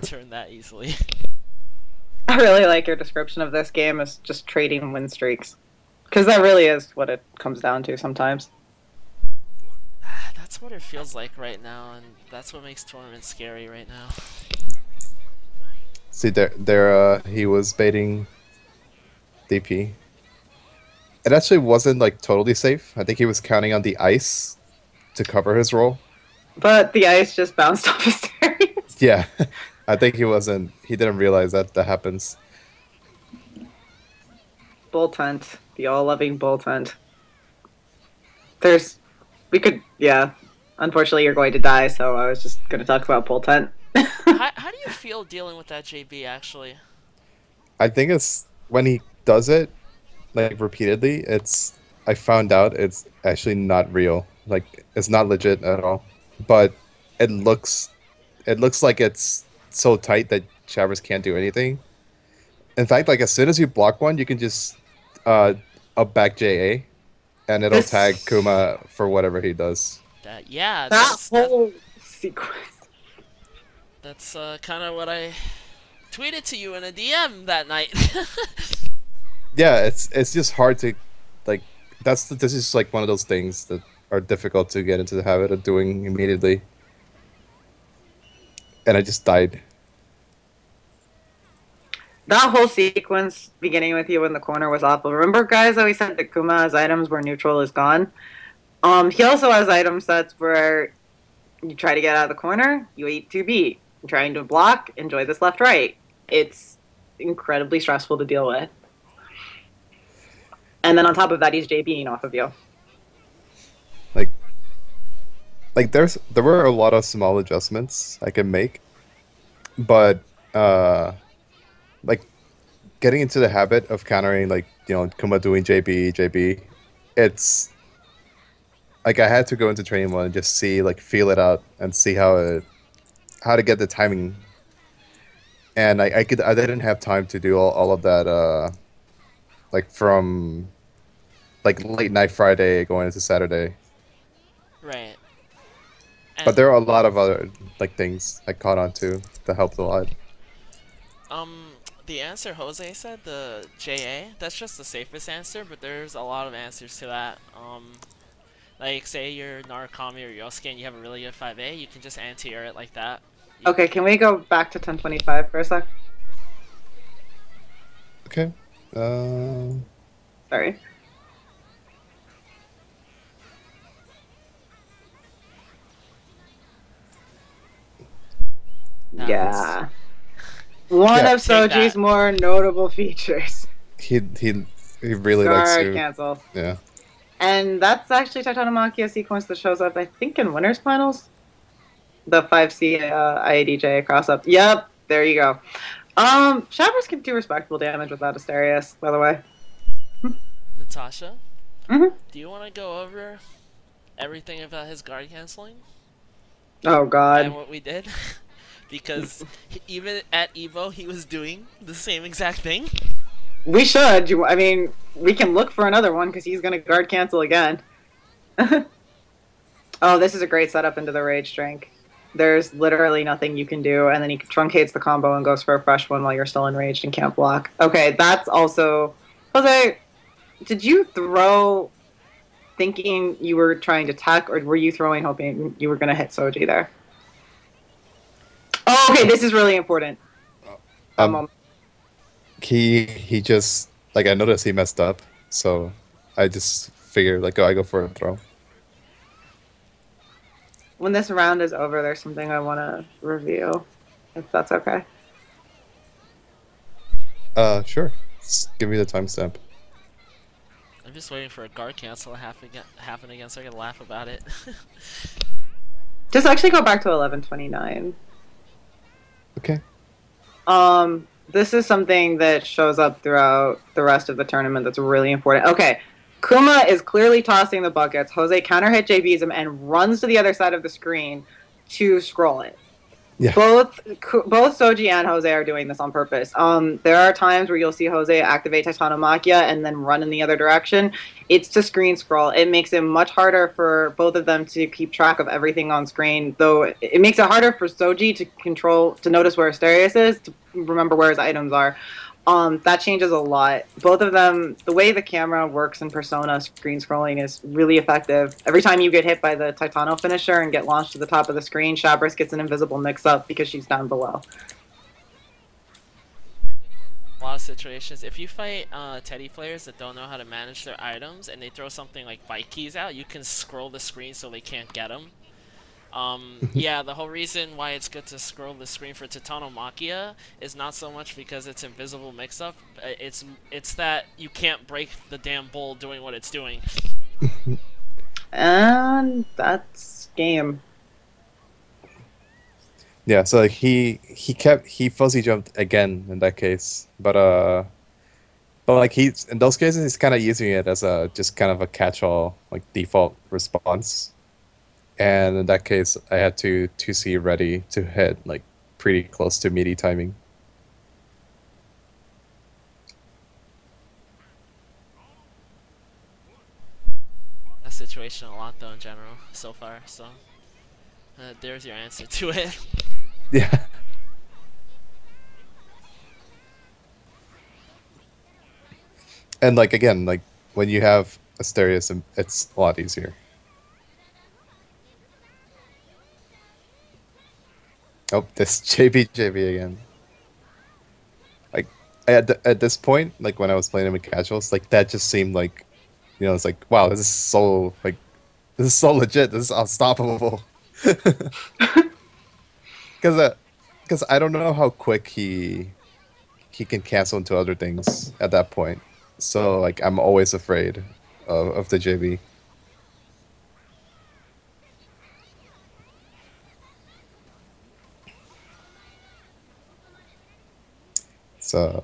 Turn that easily. I really like your description of this game as just trading win streaks. Because that really is what it comes down to sometimes. That's what it feels like right now, and that's what makes tournaments scary right now. See, there, he was baiting DP. It actually wasn't totally safe. I think he was counting on the ice to cover his roll. But the ice just bounced off his Asterios. Yeah, I think he didn't realize that happens. Bull tent. The all-loving bull tent. Unfortunately you're going to die, so I was just going to talk about bull tent. How do you feel dealing with that, JB, actually? I think it's when he does it, repeatedly, I found out it's actually not real. It's not legit at all. But it looks like it's so tight that Shavers can't do anything. In fact, like as soon as you block one, you can just uh up back JA and it'll tag This Kuma for whatever he does. Yeah, that whole sequence. that's kind of what I tweeted to you in a DM that night. Yeah, it's just hard to like this is like one of those things that are difficult to get into the habit of doing immediately. And I just died. That whole sequence beginning with you in the corner was awful. Remember, guys, that we said that Kuma has items where neutral is gone? He also has item sets where you try to get out of the corner, you eat 2B. You're trying to block, enjoy this left-right. It's incredibly stressful to deal with. And then on top of that, he's JBing off of you. Like there were a lot of small adjustments I can make, but like getting into the habit of countering like Kuma doing JB, it's like I had to go into training mode and just see like feel it out and see how to get the timing. And I didn't have time to do all of that like from like late night Friday going into Saturday. Right. But there are a lot of other like things I caught on to that helped a lot. The answer Jose said, the JA, that's just the safest answer, but there's a lot of answers to that. Like say you're Narukami or Yosuke and you have a really good 5A, you can just anti-air it like that. Okay, can we go back to 1025 for a sec? Okay. Sorry. Yeah. One Yeah. of Soji's more notable features. He really likes Guard to cancel. yeah. And that's actually Titanomakia sequence that shows up, I think, in Winners Finals. The 5C IADJ cross up. Yep, there you go. Shavers can do respectable damage without Asterius, by the way. Natasha, Mm-hmm. do you want to go over everything about his guard canceling Oh and god. what we did? Because even at Evo, he was doing the same exact thing. We should. I mean, we can look for another one because he's going to guard cancel again. Oh, this is a great setup into the Rage Drink. There's literally nothing you can do, and then he truncates the combo and goes for a fresh one while you're still enraged and can't block. Okay, that's also... Jose, did you throw thinking you were trying to tech, or were you throwing hoping you were going to hit Soji there? Oh, okay, this is really important. He just like I noticed he messed up, so I just figured like I go for a throw. When this round is over, there's something I want to review, if that's okay. Sure. Just give me the timestamp. I'm just waiting for a guard cancel to happen again so I can laugh about it. Just actually go back to 1129. Okay. This is something that shows up throughout the rest of the tournament that's really important. Okay, Kuma is clearly tossing the buckets. Jose counter hit JBs him and runs to the other side of the screen to scroll it. Yeah. Both Soji and Jose are doing this on purpose. There are times where you'll see Jose activate Titanomakia and then run in the other direction. It's to screen scroll. It makes it much harder for both of them to keep track of everything on screen, though it makes it harder for Soji to notice where Asterius is, to remember where his items are. That changes a lot. Both of them, the way the camera works in Persona, screen scrolling is really effective. Every time you get hit by the Titano finisher and get launched to the top of the screen, Shabris gets an invisible mix-up because she's down below. A lot of situations, if you fight Teddy players that don't know how to manage their items and they throw something like bike keys out, you can scroll the screen so they can't get them. Yeah, the whole reason why it's good to scroll the screen for Titanomakia is not so much because it's invisible mix-up, it's that you can't break the damn bull doing what it's doing. And that's game. Yeah, so like he fuzzy jumped again in that case, but like he's in those cases he's kind of using it as a just kind of a catch-all like default response. And in that case, I had to 2C ready to hit like pretty close to meaty timing. situation a lot though in general so far. So there's your answer to it. Yeah. And like again, like when you have Asterius, it's a lot easier. Oh, this JB again. Like at this point, like when I was playing him in casuals, like that just seemed like, it's like wow, this is so legit. This is unstoppable. Because I don't know how quick he can cancel into other things at that point. So like I'm always afraid of the JB. So,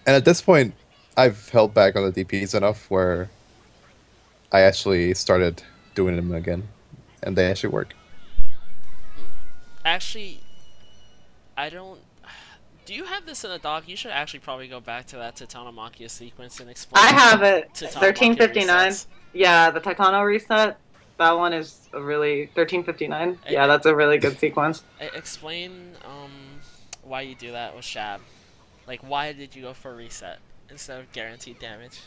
and at this point, I've held back on the DPs enough where I actually started doing them again, and they actually work. Actually, I don't. Do you have this in a doc? You should actually probably go back to that Titanomachia sequence and explain. I have it. Titanomachia 1359. resets. Yeah, the Titano reset. That one is a really 1359. Yeah, that's a really good sequence. Explain why you do that with Shab. Like, why did you go for reset instead of guaranteed damage?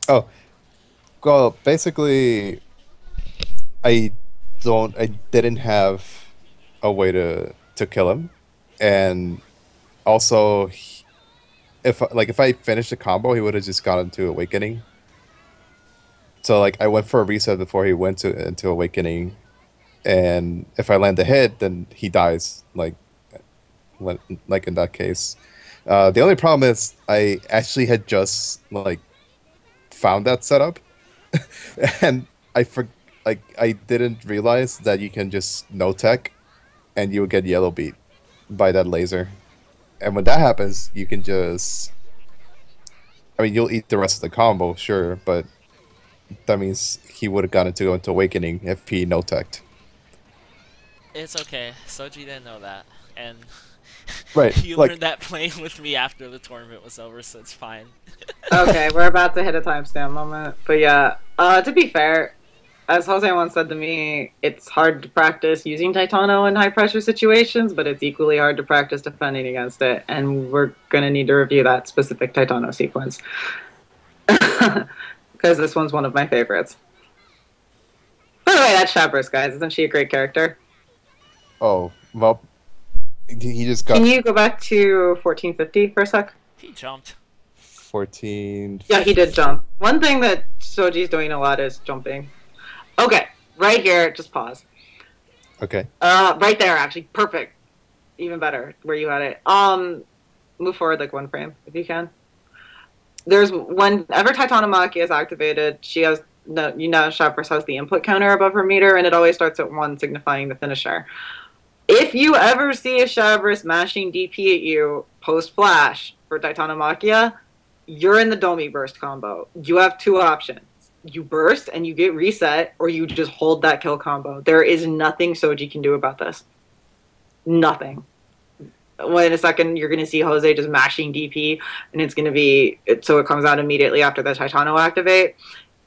Oh, well, basically, I didn't have a way to kill him, and also, if I finished the combo, he would have just gone into Awakening. So like I went for a reset before he went into Awakening, and if I land a hit, then he dies. Like in that case, the only problem is I actually had just like found that setup, and I didn't realize that you can just no tech, and you will get yellow beat by that laser. And when that happens, you can just... I mean, you'll eat the rest of the combo, sure, but that means he would have gotten to go into Awakening if he no-teched. It's okay. Soji didn't know that, and Right, you like- learned that playing with me after the tournament was over, so it's fine. Okay, we're about to hit a timestamp moment. But yeah, to be fair, as Jose once said to me, it's hard to practice using Titano in high pressure situations, but it's equally hard to practice defending against it. And we're going to need to review that specific Titano sequence. Because this one's one of my favorites. By the way, that's Shabris, guys. Isn't she a great character? Oh, well, he just got Can you go back to 1450 for a sec? He jumped. 14... Yeah, he did jump. One thing that Soji's doing a lot is jumping. Okay, right here, just pause. Okay. Right there, actually, perfect. Even better, where you had it. Move forward like one frame, if you can. There's whenever Titanomachia is activated, she has Shabris has the input counter above her meter, and it always starts at 1, signifying the finisher. If you ever see a Shabris mashing DP at you post-flash for Titanomachia, you're in the Domi Burst combo. You have 2 options. You burst and you get reset, or you just hold that kill combo. There is nothing Soji can do about this. Nothing. Well, in a second, you're going to see Jose just mashing DP, and it's going to be... So it comes out immediately after the Titano activate.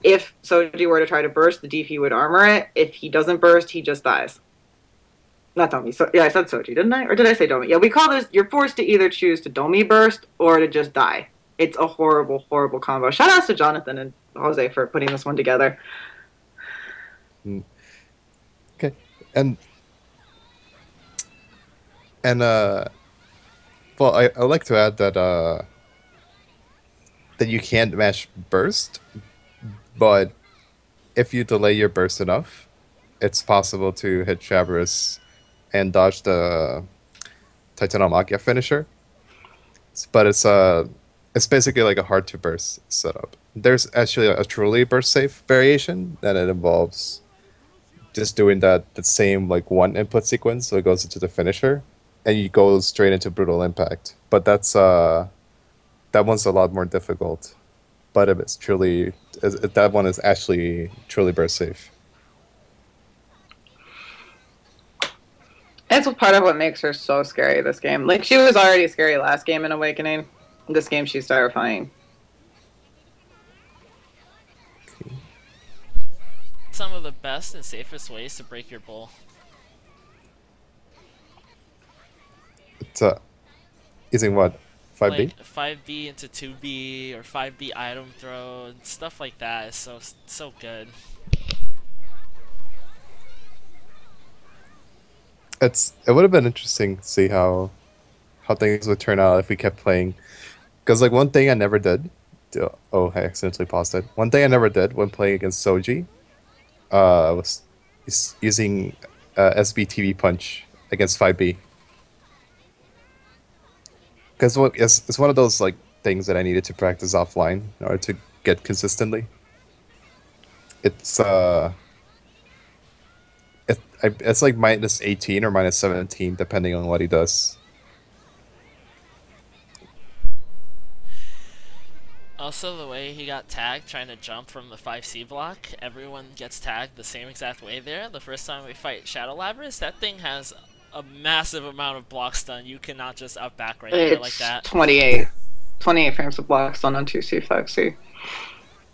If Soji were to try to burst, the DP would armor it. If he doesn't burst, he just dies. Not Domi. So, yeah, I said Soji, didn't I? Or did I say Domi? Yeah, we call this... You're forced to either choose to Domi burst or to just die. It's a horrible, horrible combo. Shout outs to Jonathan and Jose for putting this one together. Okay. And well, I'd like to add that that you can't mash burst, but if you delay your burst enough, it's possible to hit Shabris and dodge the Titanomachia finisher. But it's basically like a hard to burst setup. There's actually a truly burst safe variation, and it involves just doing the same like 1 input sequence, so it goes into the finisher, and you go straight into brutal impact. But that's that one's a lot more difficult. But if it's truly that one is actually truly burst safe. It's part of what makes her so scary this game. Like, she was already scary last game in Awakening. This game, she's terrifying. some of the best and safest ways to break your bull. It's using what? 5B? Like 5B into 2B or 5B item throw and stuff like that is so good. It would have been interesting to see how things would turn out if we kept playing. Because like one thing I never did. Oh, I accidentally paused it. One thing I never did when playing against Soji, was using SBTV punch against 5B. Because it's one of those like things that I needed to practice offline in order to get consistently. It's it's like minus 18 or minus 17 depending on what he does. Also, the way he got tagged trying to jump from the 5C block, everyone gets tagged the same exact way there. The first time we fight Shadow Labrys, that thing has a massive amount of block stun. You cannot just up back right there like that. 28 frames of block stun on 2C, 5C.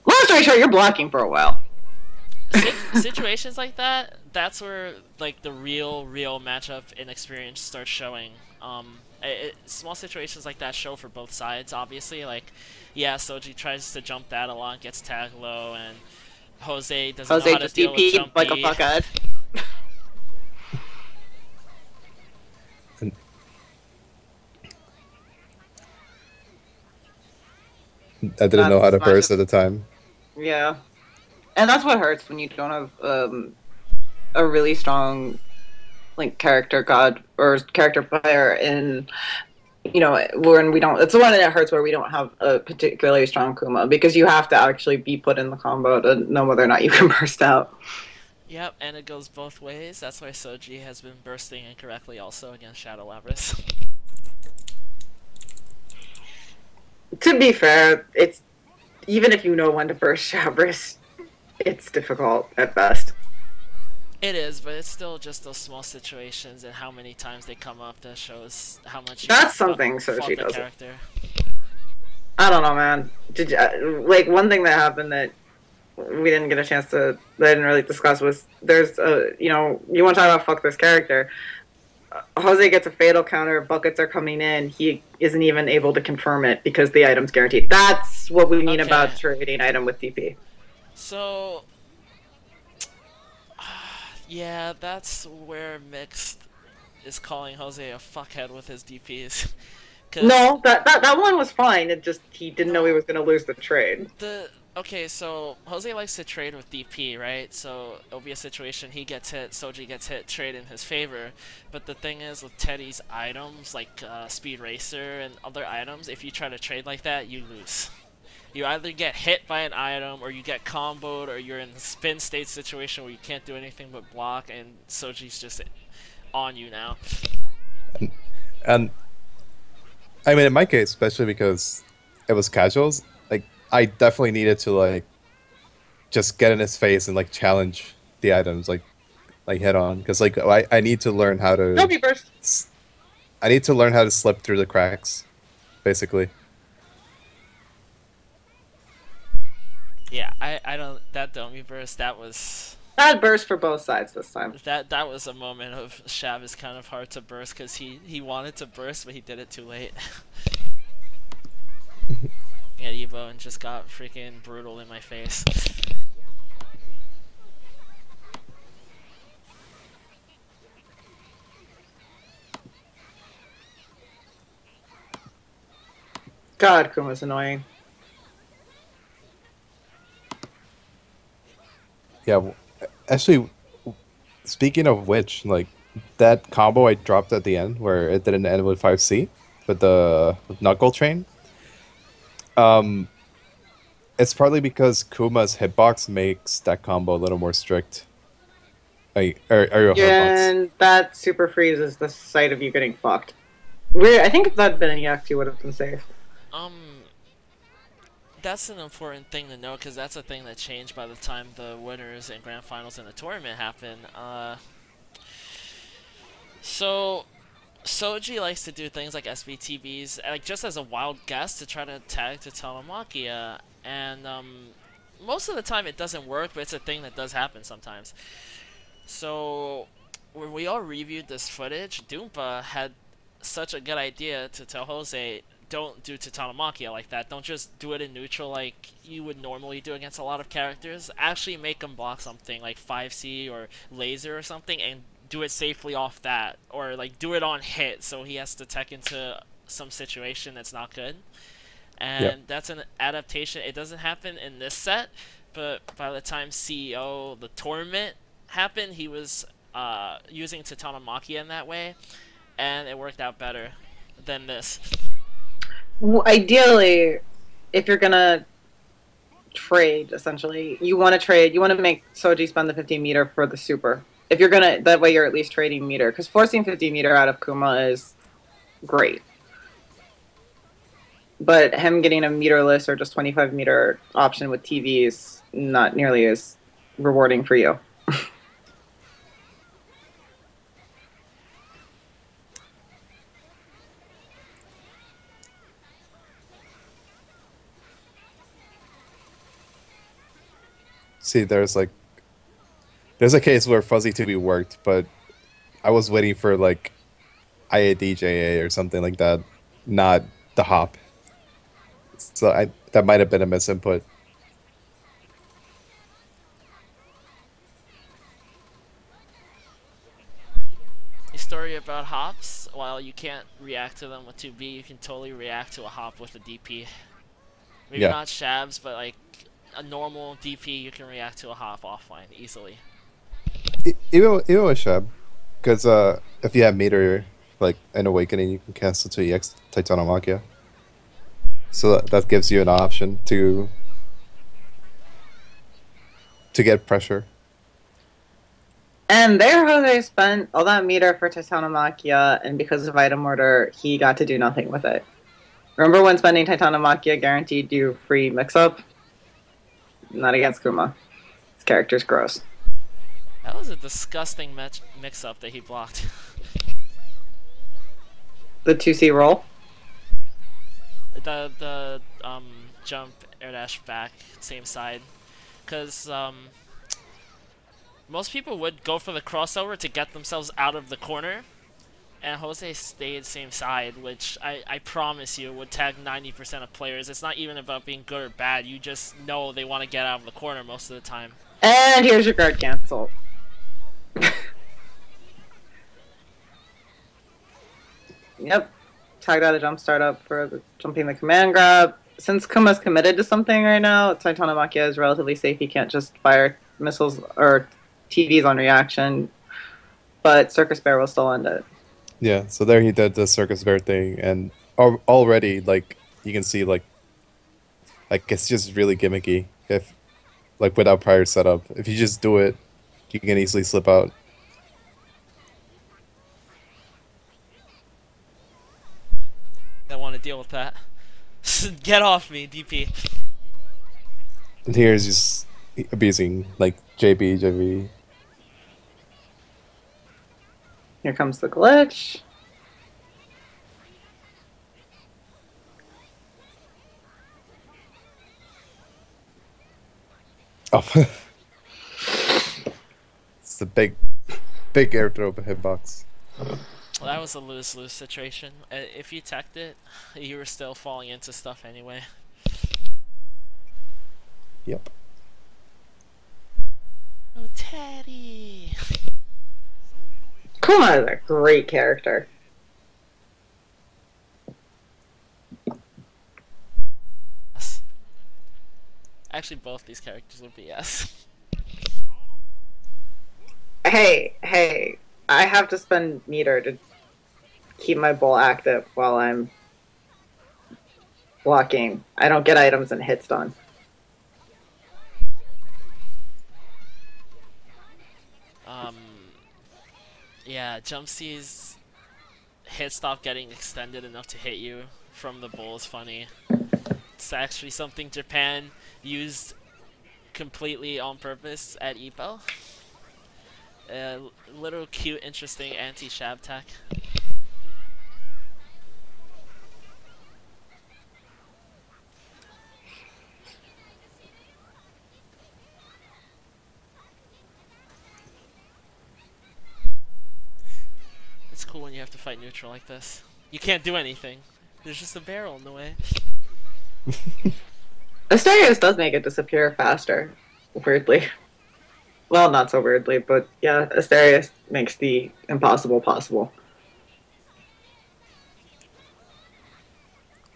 Long story short, you're blocking for a while. Situations like that, that's where like the real matchup inexperience starts showing. Small situations like that show for both sides, obviously. Like, yeah, Soji tries to jump that a lot, gets tagged low, and Jose doesn't know how to deal with jump like B. a fuckhead. I didn't know how to burst at the time. Yeah. And that's what hurts when you don't have a really strong like character god or character player in, you know, when we don't, it's the one that hurts where we don't have a particularly strong Kuma, because you have to actually be put in the combo to know whether or not you can burst out. Yep, and it goes both ways. That's why Soji has been bursting incorrectly also against Shadow Labrys. To be fair, it's, even if you know when to burst Labrys, it's difficult at best. It is, but it's still just those small situations and how many times they come up that shows how much. That's something Soji does. Character. I don't know, man. Did you, like, one thing that happened that we didn't get a chance to, that I didn't really discuss was there's a, you know, you want to talk about fuck this character. Jose gets a fatal counter, buckets are coming in, he isn't even able to confirm it because the item's guaranteed. That's what we mean about trading item with DP. So, yeah, that's where Mixed is calling Jose a fuckhead with his DPs. No, that one was fine. It just, he didn't know he was going to lose the trade. Okay, so Jose likes to trade with DP, right? So it'll be a situation he gets hit, Soji gets hit, trade in his favor. But the thing is with Teddy's items, like Speed Racer and other items, if you try to trade like that, you lose. You either get hit by an item, or you get comboed, or you're in a spin state situation where you can't do anything but block, and Soji's just on you now. And I mean, in my case, especially because it was casuals, like, I definitely needed to, like, just get in his face and, like, challenge the items, like head on. Because, like, I need to learn how to... No, be burst. I need to learn how to slip through the cracks, basically. Yeah, I don't... That Domi burst, that was... That burst for both sides this time. That was a moment of Shav is kind of hard to burst because he wanted to burst, but he did it too late. Yeah, Evo and just got freaking brutal in my face. God, Kuma's annoying. Yeah, actually, speaking of which, like, that combo I dropped at the end, where it didn't end with 5C, with the Knuckle Train, it's partly because Kuma's hitbox makes that combo a little more strict. Aerial hitbox. And that super freezes the sight of you getting fucked. I think if that had been an EX, you would have been safe. That's an important thing to know because that's a thing that changed by the time the winners and grand finals in the tournament happen. So Soji likes to do things like SBTVs, like just as a wild guess to try to tag to Telemakia, and most of the time it doesn't work, but it's a thing that does happen sometimes. So when we all reviewed this footage, Doompa had such a good idea to tell Jose, don't do Titanomaquia like that. Don't just do it in neutral like you would normally do against a lot of characters. Actually make him block something like 5C or laser or something and do it safely off that. Or like do it on hit so he has to tech into some situation that's not good. Yep. And that's an adaptation. It doesn't happen in this set, but by the time CEO, the tournament happened, he was using Titanomaquia in that way, and it worked out better than this. Well, ideally, if you're gonna trade, essentially, you want to trade. You want to make Soji spend the 15 meter for the super. If you're gonna, that way you're at least trading meter, because forcing 50 meter out of Kuma is great. But him getting a meterless or just 25 meter option with TV is not nearly as rewarding for you. See, there's a case where Fuzzy 2B worked, but I was waiting for like IADJA or something like that, not the hop. So that might have been a misinput. A story about hops, while you can't react to them with 2B, you can totally react to a hop with a DP. Maybe Yeah. not Shabs, but like a normal DP, you can react to a hop offline easily. Even with Shab, because if you have meter like an awakening, you can cancel to EX Titanomaquia. So that gives you an option to get pressure. And there Jose spent all that meter for Titanomaquia, and because of item order, he got to do nothing with it. Remember when spending Titanomaquia guaranteed you free mix-up? Not against Kuma. His character's gross. That was a disgusting mix-up that he blocked. The 2C roll? the jump air dash back same side, because most people would go for the crossover to get themselves out of the corner, and Jose stayed same side, which I promise you would tag 90% of players. It's not even about being good or bad, you just know they want to get out of the corner most of the time. And here's your guard cancel. Yep. Tagged out a jump start up for jumping the command grab. Since Kuma's committed to something right now, Titanomaquia is relatively safe. He can't just fire missiles or TVs on reaction, but Circus Bear will still end it. Yeah, so there he did the Circus Bear thing, and already like you can see like it's just really gimmicky. If like without prior setup, if you just do it, you can easily slip out. I want to deal with that. Get off me, DP. And here is just abusing like JB. Here comes the glitch. Oh, it's the big air throw hitbox. Well, that was a lose-lose situation. If you teched it, you were still falling into stuff anyway. Yep. Oh, Teddy! Kuma is a great character. Yes. Actually, both these characters would be yes. Hey, I have to spend meter to keep my bull active while I'm blocking. I don't get items and hits done. Yeah, Jump C's hit stop getting extended enough to hit you from the bull is funny. It's actually something Japan used completely on purpose at EPO. Little cute, interesting anti-shab tech. have to fight neutral like this. You can't do anything. There's just a barrel in the way. Asterios does make it disappear faster, weirdly. Well, not so weirdly, but yeah, Asterios makes the impossible possible.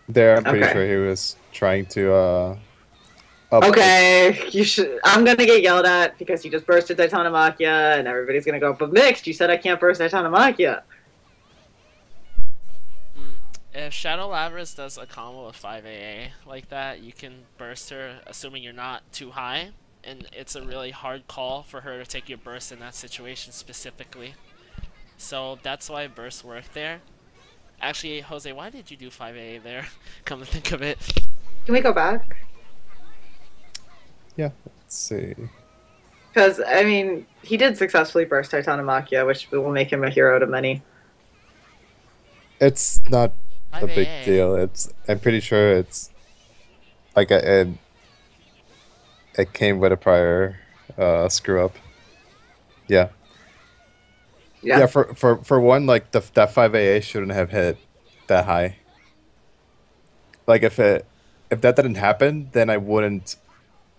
There, I'm pretty Okay. sure he was trying to Okay, you should. I'm gonna get yelled at because you just bursted Titanomaquia, and everybody's gonna go, but Mixed, you said I can't burst Titanomaquia. If Shadow Lavras does a combo of 5AA like that, you can burst her, assuming you're not too high, and it's a really hard call for her to take your burst in that situation specifically. So that's why bursts work there. Actually, Jose, why did you do 5AA there? Come to think of it. Can we go back? Yeah, let's see. Because, I mean, he did successfully burst Titanomaquia, which will make him a hero to many. It's not a big 5AA. deal. I'm pretty sure it's like it came with a prior screw up. Yeah. Yeah. Yeah, for one, like that 5AA shouldn't have hit that high. Like if that didn't happen, then I wouldn't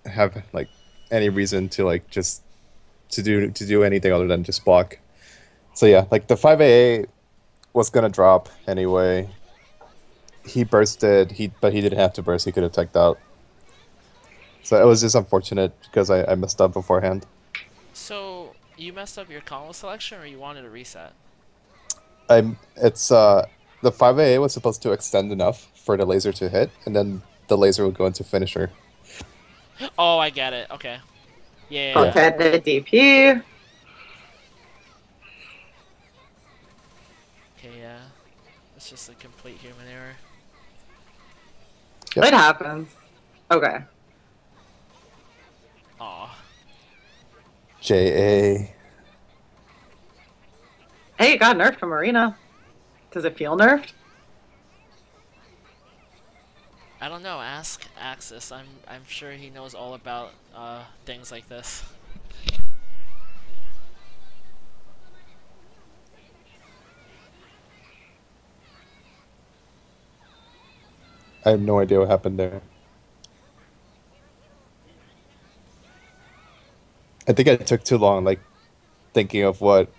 have like any reason to like just to do anything other than just block. So yeah, like the 5AA was gonna drop anyway. He bursted, but he didn't have to burst, he could have teched out. So it was just unfortunate because I messed up beforehand. So, you messed up your combo selection, or you wanted a reset? It's the 5AA was supposed to extend enough for the laser to hit, and then the laser would go into finisher. Oh, I get it. Okay. Yeah. Content the DP. Okay, yeah. It's just a complete human error. Yep. It happens. Okay. Aw. JA. Hey, it got nerfed from Arena. Does it feel nerfed? I don't know. Ask Axis. I'm sure he knows all about things like this. I have no idea what happened there. I think I took too long, like, thinking of what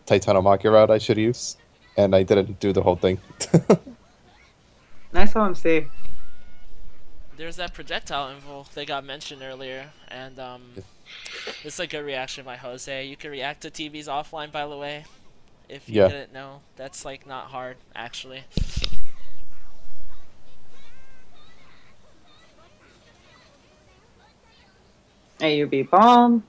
Titanomaquia route I should use, and I didn't do the whole thing. Nice OMC. There's that projectile invo they got mentioned earlier, and it's a good reaction by Jose. You can react to TVs offline, by the way, if you Yeah. didn't know. That's like not hard, actually. AUB bomb.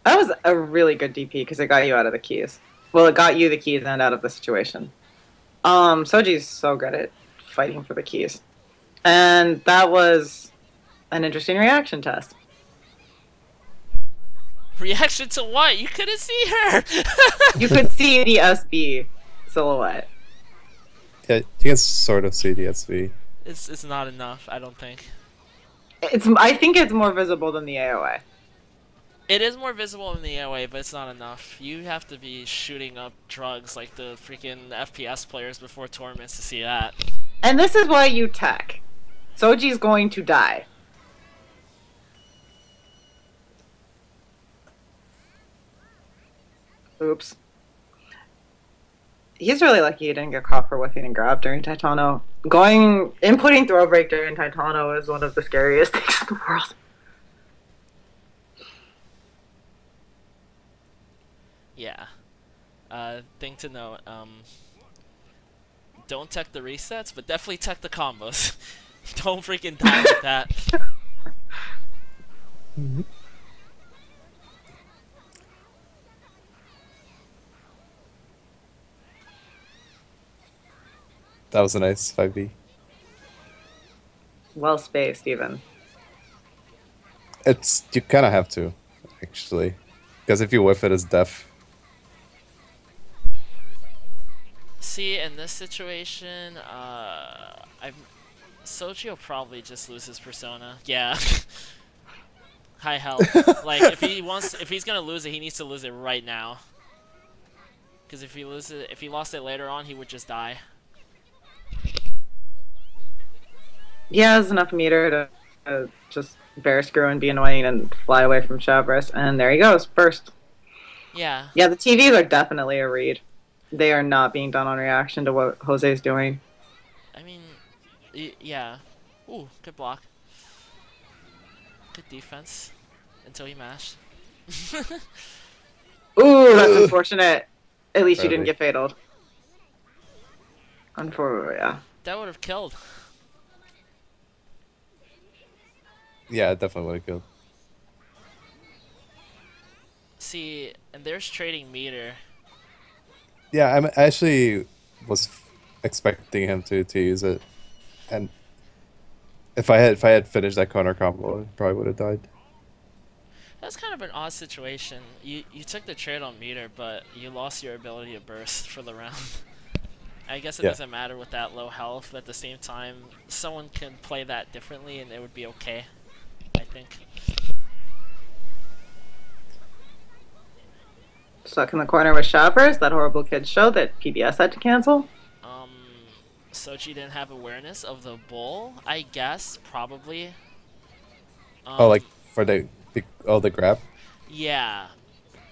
That was a really good DP because it got you out of the keys. Well, it got you the keys and out of the situation. Soji's so good at fighting for the keys. And that was an interesting reaction test. Reaction to what? You couldn't see her! You could see the SB silhouette. Yeah, you can sort of see the SV. It's not enough, I don't think. I think it's more visible than the AOA. It is more visible in the AOA, but it's not enough. You have to be shooting up drugs like the freaking FPS players before tournaments to see that. And this is why you tech. Soji's going to die. Oops. He's really lucky he didn't get caught for whiffing and grab during Titano. Inputting throw break during Titano is one of the scariest things in the world. Yeah. Thing to note, don't tech the resets, but definitely tech the combos. Don't freaking die like that. Mm-hmm. That was a nice 5v. Well spaced, even. You kind of have to, actually, because if you whiff it, it's death. See, in this situation, I'm Sochi will probably just lose his persona. Yeah. High health. Like if he's gonna lose it, he needs to lose it right now. Because if he lost it later on, he would just die. He has enough meter to just bear screw and be annoying and fly away from Shabris, and there he goes, first. Yeah. Yeah, the TVs are definitely a read. They are not being done on reaction to what Jose's doing. I mean, yeah. Ooh, good block. Good defense. Until he mashed. Ooh, that's unfortunate. At least you didn't Really? get fataled. Unfortunately, yeah. That would have killed. Yeah, it definitely would have killed. See, and there's trading meter. Yeah, I actually was expecting him to use it, and if I had finished that counter combo, I probably would have died. That's kind of an odd situation. You took the trade on meter, but you lost your ability to burst for the round. I guess it Yeah. doesn't matter with that low health, but at the same time, someone can play that differently and it would be okay, I think. Stuck in the corner with Shoppers, that horrible kids show that PBS had to cancel. Um, Sochi didn't have awareness of the bull, I guess, probably. Oh, like for the grab. Yeah.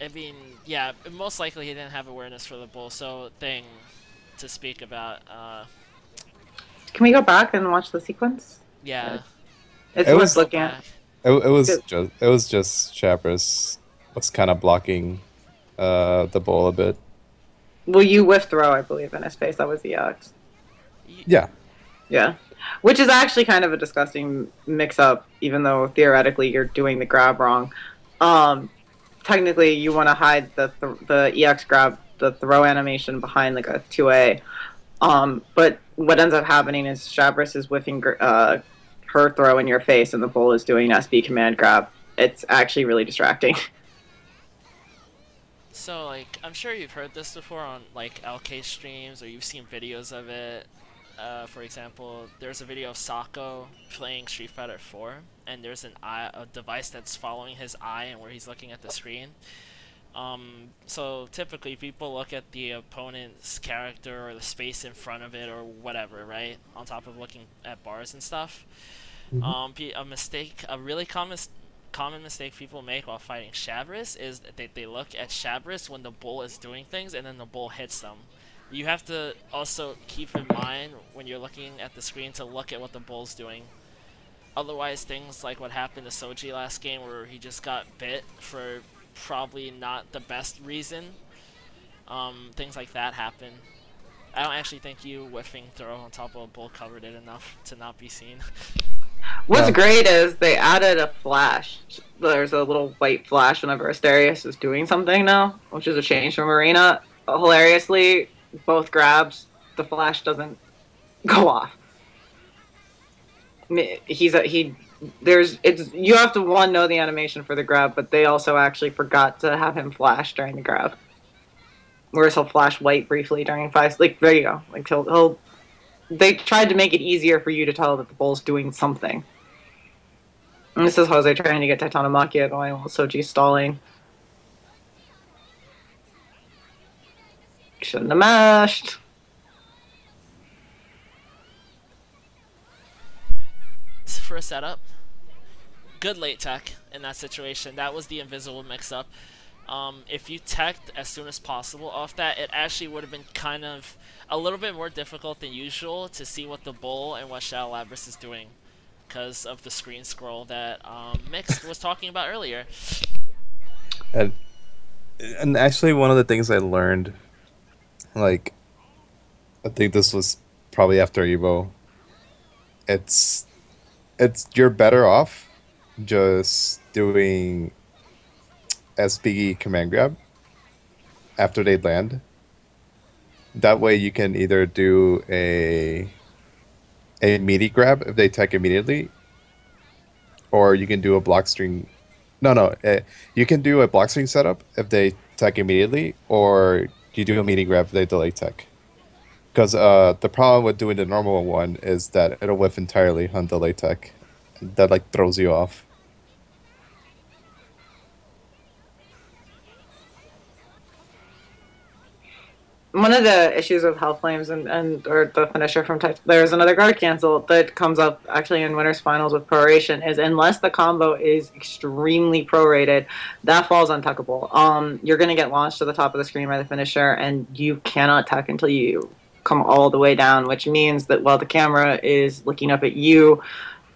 I mean, yeah, most likely he didn't have awareness for the bull, so thing to speak about, Can we go back and watch the sequence? yeah. It's It worth was- looking at. It was just Shabris was kind of blocking the ball a bit. Well, you whiff throw, I believe, in his face. That was the X. Yeah. Yeah. Which is actually kind of a disgusting mix-up, even though theoretically you're doing the grab wrong. Technically, you want to hide the EX grab, the throw animation behind like a 2A. But what ends up happening is Shabris is whiffing her throw in your face, and the bull is doing SB command grab. It's actually really distracting. So, like, I'm sure you've heard this before on, like, LK streams, or you've seen videos of it. For example, there's a video of Sako playing Street Fighter 4, and there's a device that's following his eye and where he's looking at the screen. So typically people look at the opponent's character or the space in front of it or whatever, right? On top of looking at bars and stuff. A really common mistake people make while fighting Shabris is that they look at Shabris when the bull is doing things and then the bull hits them. You have to also keep in mind when you're looking at the screen to look at what the bull's doing. Otherwise, things like what happened to Soji last game where he just got bit for probably not the best reason. Things like that happen. I don't actually think you whiffing throw on top of a bull covered it enough to not be seen. What's Yeah. great is they added a flash. There's a little white flash whenever Asterius is doing something now, which is a change from Arena. Hilariously, both grabs, the flash doesn't go off. You have to know the animation for the grab, but they also actually forgot to have him flash during the grab. Whereas he'll flash white briefly during five. Like there you go. Like he'll. They tried to make it easier for you to tell that the bull's doing something. And this is Jose trying to get Titanomaquia going while Soji's stalling. Shouldn't have mashed. For a setup. Good late tech in that situation. That was the invisible mix-up. If you teched as soon as possible off that, it actually would have been kind of a little bit more difficult than usual to see what the bull and what Shadow Labrys is doing because of the screen scroll that Mixed was talking about earlier. And actually, one of the things I learned, like, I think this was probably after Evo. It's you're better off just doing SPE command grab after they land. That way you can either do a meaty grab if they tech immediately, or you can do a block string. You can do a block string setup if they tech immediately, or you do a meaty grab if they delay tech. Because the problem with doing the normal one is that it'll whiff entirely on delay tech. That like throws you off. One of the issues with Health Flames and or the finisher from type, there's another guard cancel that comes up actually in Winners Finals with proration, is unless the combo is extremely prorated, that falls untuckable. You're gonna get launched to the top of the screen by the finisher, and you cannot tuck until you come all the way down, which means that while the camera is looking up at you,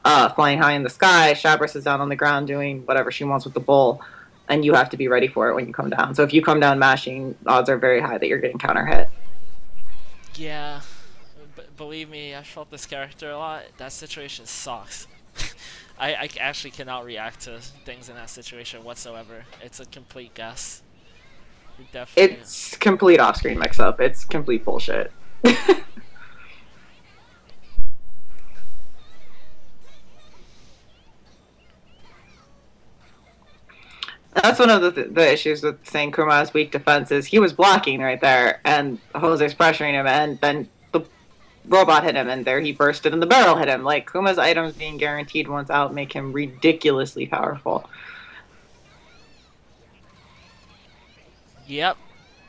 flying high in the sky, Shabras is down on the ground doing whatever she wants with the bull, and you have to be ready for it when you come down. So if you come down mashing, odds are very high that you're getting counter hit. Yeah, believe me, I felt this character a lot. That situation sucks. I actually cannot react to things in that situation whatsoever. It's a complete guess. Definitely. It's complete off-screen mix-up. It's complete bullshit. That's one of the issues with saying Kuma has weak defense is he was blocking right there, and Jose's pressuring him, and then the robot hit him, and there he bursted, and the barrel hit him. Like, Kuma's items being guaranteed once out make him ridiculously powerful. Yep.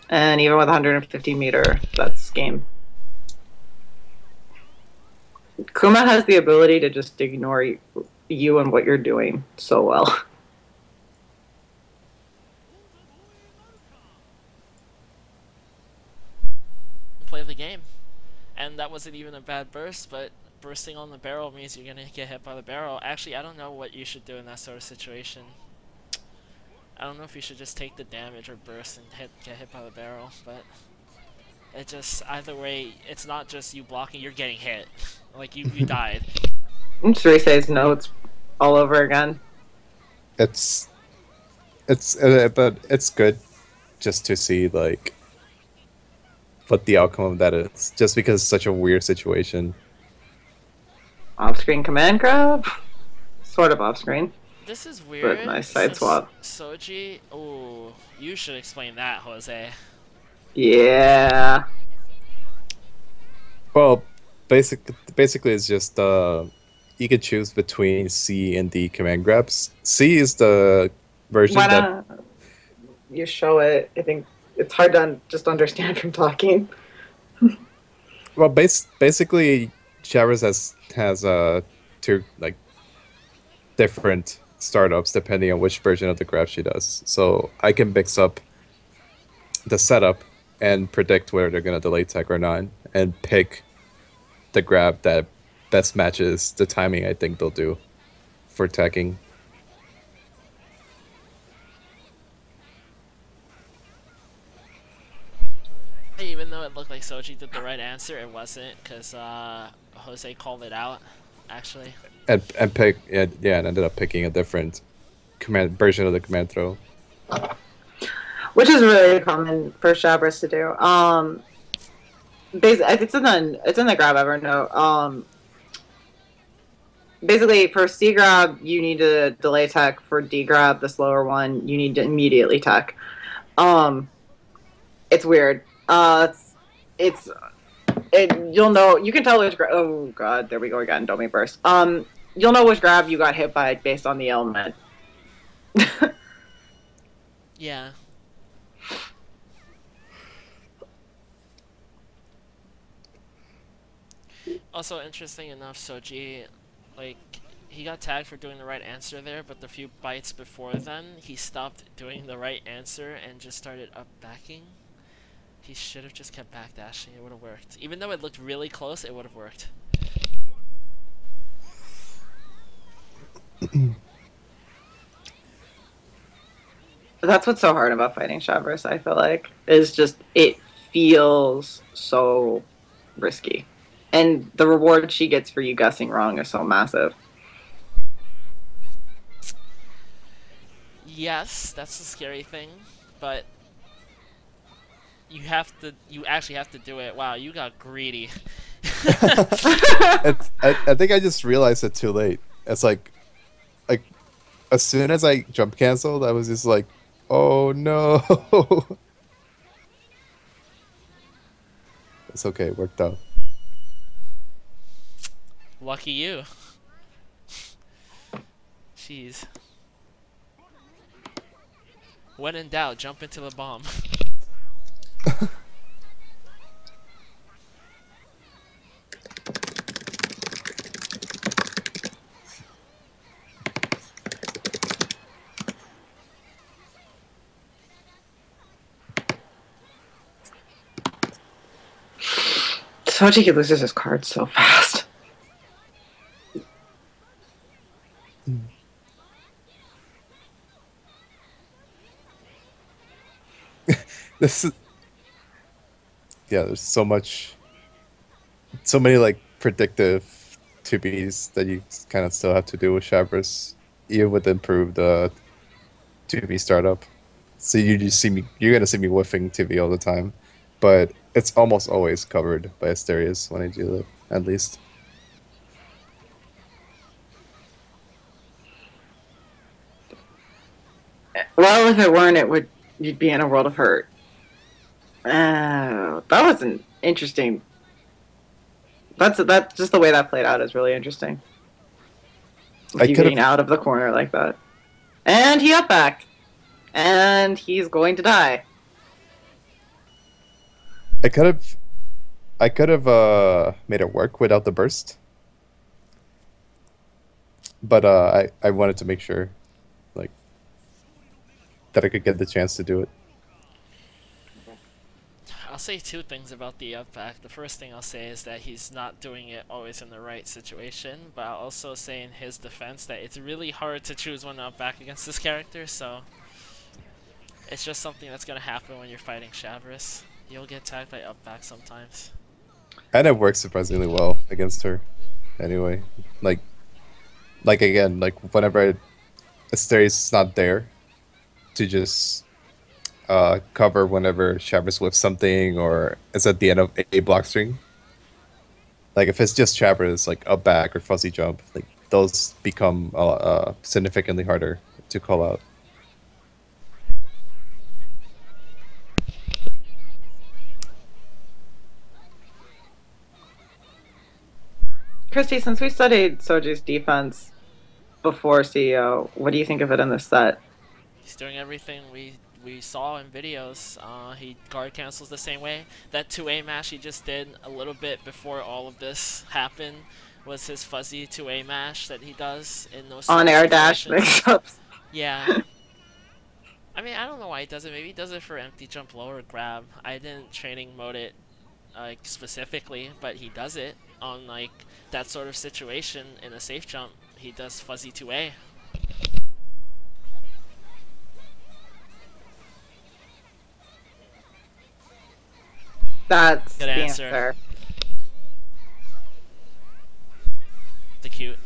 And even with 150 meter, that's game. Kuma has the ability to just ignore you and what you're doing so well. Play the game. And that wasn't even a bad burst, but bursting on the barrel means you're gonna get hit by the barrel. Actually, I don't know what you should do in that sort of situation. I don't know if you should just take the damage or burst and get hit by the barrel, but it just, either way, it's not just you blocking, you're getting hit. Like, you died. Suri says no, it's all over again. But it's good just to see, like, what the outcome of that is, just because it's such a weird situation. Off-screen command grab? Sort of off-screen. This is weird. But nice side swap. Soji, ooh, you should explain that, Jose. Yeah. Well, basically it's just you can choose between C and D command grabs. C is the version Why that not you show it? I think it's hard to just understand from talking. well, basically Shabras has two like different startups depending on which version of the grab she does. So I can mix up the setup and predict whether they're gonna delay tech or not, and pick the grab that best matches the timing I think they'll do for teching. Even though it looked like Soji did the right answer, it wasn't, because Jose called it out, actually. And and ended up picking a different command version of the command throw. Which is really common for Shabras to do. It's in the grab Evernote. Basically, for C grab, you need to delay tech. For D grab, the slower one, you need to immediately tech. It's weird. You'll know. You can tell which grab. Oh god, there we go again. Don't make burst. You'll know which grab you got hit by based on the element. Yeah. Also, interesting enough, Soji, like, he got tagged for doing the right answer there, but the few bites before then, he stopped doing the right answer and just started up backing. He should have just kept backdashing, it would have worked. Even though it looked really close, it would have worked. That's what's so hard about fighting Shabras, I feel like, is just it feels so risky. And the reward she gets for you guessing wrong is so massive. Yes, that's the scary thing, but you actually have to do it. Wow, you got greedy. I think I just realized it too late. It's like as soon as I jump canceled, I was just like, oh no. It's okay. It worked out. Lucky you. Jeez. When in doubt, jump into the bomb. Soji loses his cards so fast. This is yeah. There's so many like predictive 2Bs that you kind of still have to do with Shabras, even with improved 2B startup. So you're gonna see me whiffing 2B all the time, but it's almost always covered by Asterius when I do it, at least. Well, if it weren't, you'd be in a world of hurt. That was an interesting. That's just the way that played out is really interesting. I You could getting have out of the corner like that, and he up back, and he's going to die. I could have made it work without the burst, but I wanted to make sure like that I could get the chance to do it. I'll say two things about the up back. The first thing I'll say is that he's not doing it always in the right situation, but I'll also say in his defense that it's really hard to choose one up back against this character, so it's just something that's gonna happen when you're fighting Shavris. You'll get tagged by up back sometimes. And it works surprisingly well against her. Anyway, like again, like whenever Asterius is not there to just cover whenever Shabras whips something or it's at the end of a block string. Like if it's just Shabras, like up back or fuzzy jump, like those become significantly harder to call out. Christy, since we studied Soji's defense before CEO, what do you think of it in this set? He's doing everything we saw in videos. He guard cancels the same way. That 2A mash he just did a little bit before all of this happened was his fuzzy 2A mash that he does in those On air dash situations. mix-ups. Yeah. I mean, I don't know why he does it. Maybe he does it for empty jump lower grab. I didn't training mode it like specifically, but he does it on like that sort of situation in a safe jump. He does fuzzy 2A. That's Good the answer. answer. The cute.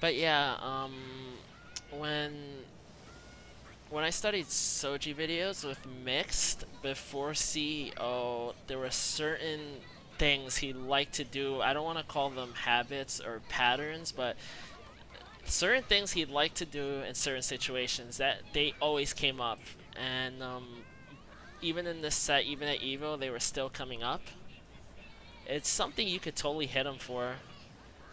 But yeah, when I studied Soji videos with mixed before CEO, there were certain things he liked to do. I don't want to call them habits or patterns, but certain things he'd like to do in certain situations that they always came up. And even in this set, even at Evo, they were still coming up. It's something you could totally hit him for.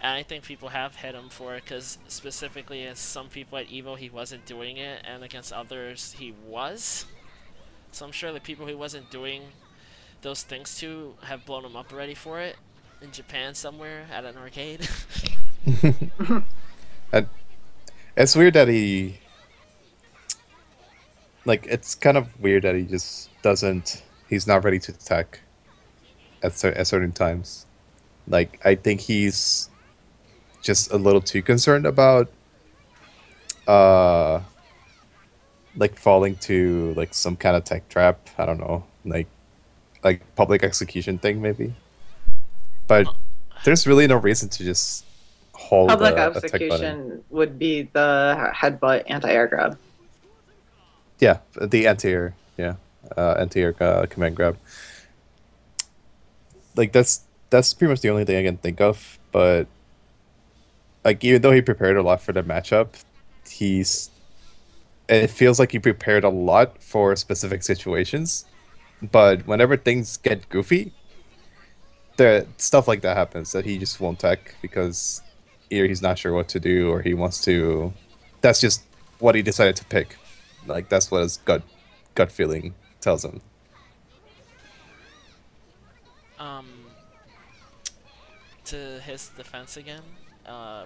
And I think people have hit him for it because specifically as some people at EVO he wasn't doing it and against others he was. So I'm sure the people he wasn't doing those things to have blown him up already for it in Japan somewhere at an arcade. And it's weird that he like it's kind of weird that he just doesn't he's not ready to attack at certain times. Like I think he's just a little too concerned about uh like falling to like some kind of tech trap. I don't know, like public execution thing maybe. But there's really no reason to just hold Public a tech button. execution would be the headbutt anti-air grab. Yeah, the anti-air, yeah, anti-air command grab. Like that's pretty much the only thing I can think of. But like even though he prepared a lot for the matchup, he's it feels like he prepared a lot for specific situations, but whenever things get goofy, the stuff like that happens that he just won't tech because either he's not sure what to do or he wants to. That's just what he decided to pick. Like that's what his gut feeling tells him. Um, to his defense again,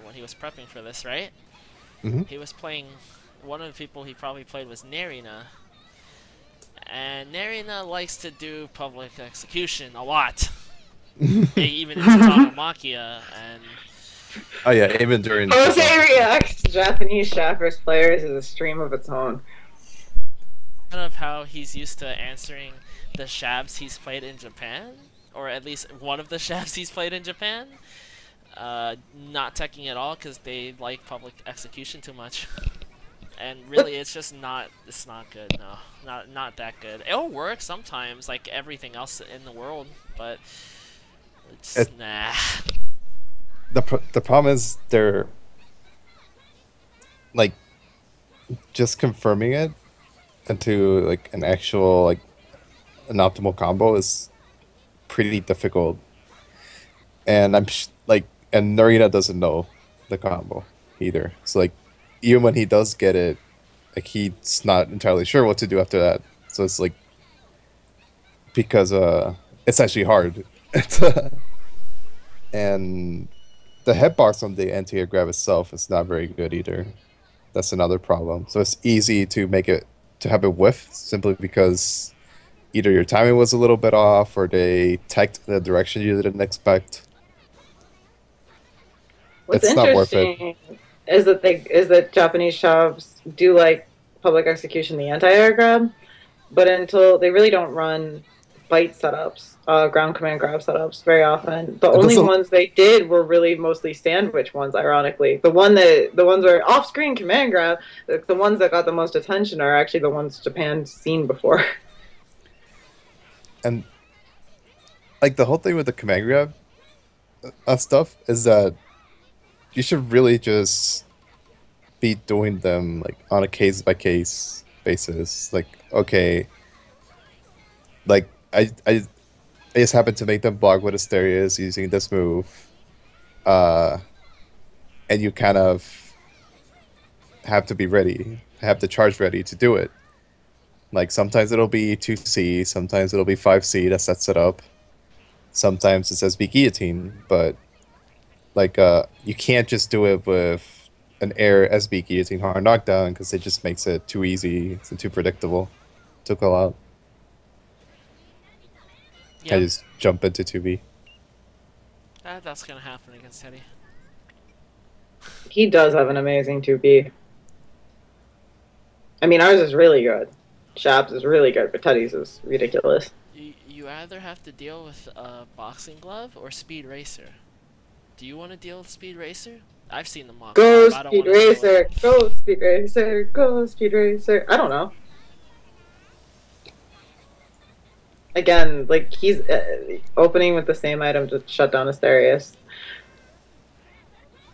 when he was prepping for this, right? Hmm. He was playing. One of the people he probably played was Nerina, and Nerina likes to do public execution a lot. Even into Tagamachia, and Oh yeah, even during. Jose reacts to Japanese Shavers players is a stream of its own. kind of how he's used to answering the shabs he's played in Japan, or at least one of the shabs he's played in Japan. Not teching at all because they like public execution too much. And really, it's just not. It's not good. No, not that good. It'll work sometimes, like everything else in the world, but it's nah. The problem is they're like just confirming it into like an actual like an optimal combo is pretty difficult, and and Narita doesn't know the combo either. So like even when he does get it, like he's not entirely sure what to do after that. So it's like because it's actually hard. And the hitbox on the anti-air grab itself is not very good either. That's another problem. So it's easy to have it whiff simply because either your timing was a little bit off or they teched in the direction you didn't expect. What's It's not worth it. interesting is that Japanese shops do like public execution, the anti-air grab, but until they really don't run bite setups, ground command grab setups very often. The only ones they did were really mostly sandwich ones. Ironically, the ones where off-screen command grab, the ones that got the most attention are actually the ones Japan's seen before. And like the whole thing with the command grab stuff is that you should really just be doing them like on a case by case basis. Like, okay, like I just happen to make them block with Asterius using this move, and you kind of have to be ready, have the charge ready to do it. Like sometimes it'll be 2C, sometimes it'll be 5C that sets it up. Sometimes it says be guillotine, but like you can't just do it with an air SB guillotine hard knockdown because it just makes it too easy and too predictable to call out. Yep. I just jump into 2B. That's gonna happen against Teddy. He does have an amazing 2B. I mean, ours is really good. Shabs is really good, but Teddy's is ridiculous. You either have to deal with Boxing Glove or Speed Racer. Do you want to deal with Speed Racer? I've seen the mock. Go Speed Racer! Go Speed Racer! Go Speed Racer! I don't know. Again, like he's opening with the same item to shut down Asterius.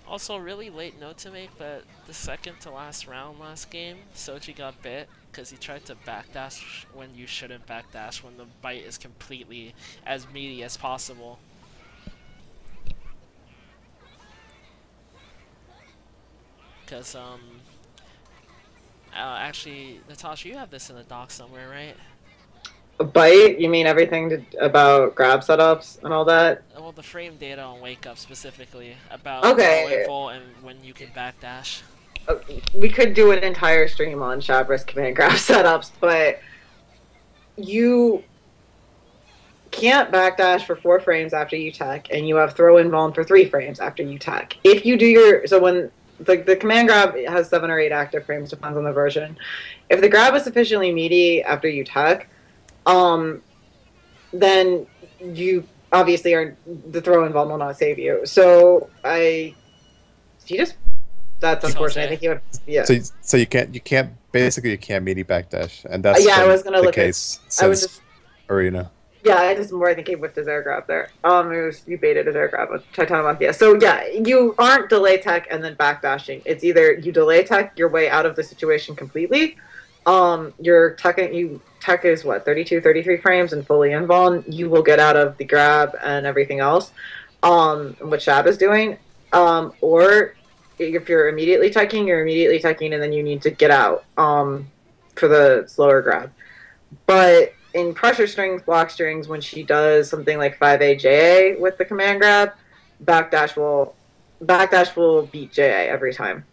Also, really late note to make, but the second to last round last game, Sochi got bit because he tried to backdash when you shouldn't backdash when the bite is completely as meaty as possible. Because, actually, Natasha, you have this in the doc somewhere, right? A bite? You mean everything about grab setups and all that? Well, the frame data on Wake Up specifically about info and when you can backdash. We could do an entire stream on Shabris command grab setups, but you can't backdash for 4 frames after you tech, and you have throw invuln for 3 frames after you tech. If you do when the command grab has 7 or 8 active frames, depends on the version. If the grab is sufficiently meaty after you tech, then you obviously the throw invuln will not save you. So that's unfortunate. I think you have, So you can't basically you can't meaty backdash, and that's I was gonna the look case at, since Arena. Yeah, I just more I think he whipped his air grab there. It was you baited his air grab with Titanomathia. So yeah, you aren't delay tech and then backdashing. It's either you delay tech your way out of the situation completely. Your tech is what 32, 33 frames and fully invuln. You will get out of the grab and everything else. What Shab is doing. Or if you're immediately teching, you're immediately teching, and then you need to get out. For the slower grab. But in pressure strings, block strings, when she does something like 5A JA with the command grab, backdash will backdash will beat JA every time,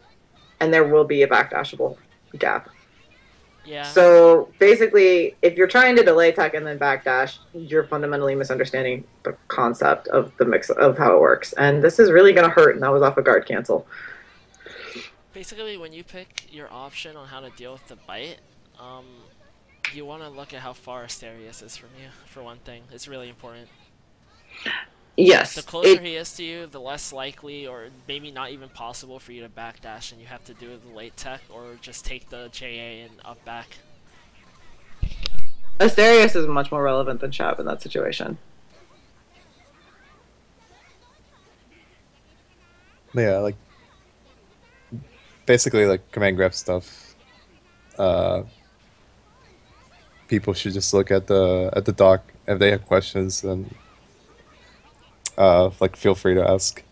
and there will be a backdashable gap. Yeah. So basically, if you're trying to delay tech and then backdash, you're fundamentally misunderstanding the concept of the mix of how it works. And this is really going to hurt. And that was off a guard cancel. Basically, when you pick your option on how to deal with the bite, um, you want to look at how far Asterius is from you, for one thing. It's really important. Yes. The closer he is to you, the less likely, or maybe not even possible for you to backdash, and you have to do the late tech, or just take the JA and up back. Asterius is much more relevant than Shab in that situation. Yeah, like basically like command grab stuff. People should just look at the doc. If they have questions, then like feel free to ask.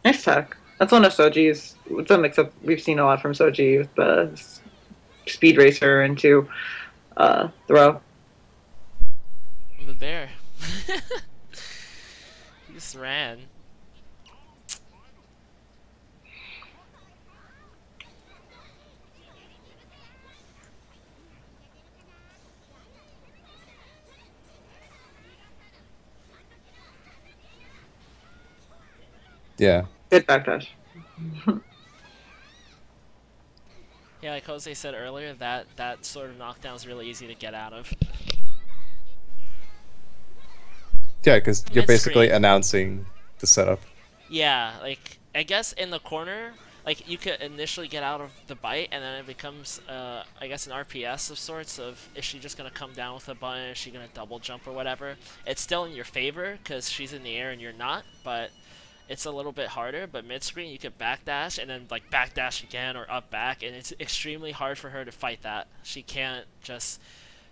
Nice tech. That's one of Soji's. It's a mix up we've seen a lot from Soji with the Speed Racer into throw. The bear. He just ran. Yeah. Good backdash. Yeah, like Jose said earlier, that sort of knockdown is really easy to get out of. Yeah, because you're basically Mid-screen. announcing the setup. Yeah, like, I guess in the corner, like, you could initially get out of the bite, and then it becomes, I guess, an RPS of sorts of, is she just going to come down with a button, is she going to double jump or whatever. It's still in your favor, because she's in the air and you're not, but it's a little bit harder. But mid-screen, you could backdash, and then, like, backdash again or up back, and it's extremely hard for her to fight that. She can't just,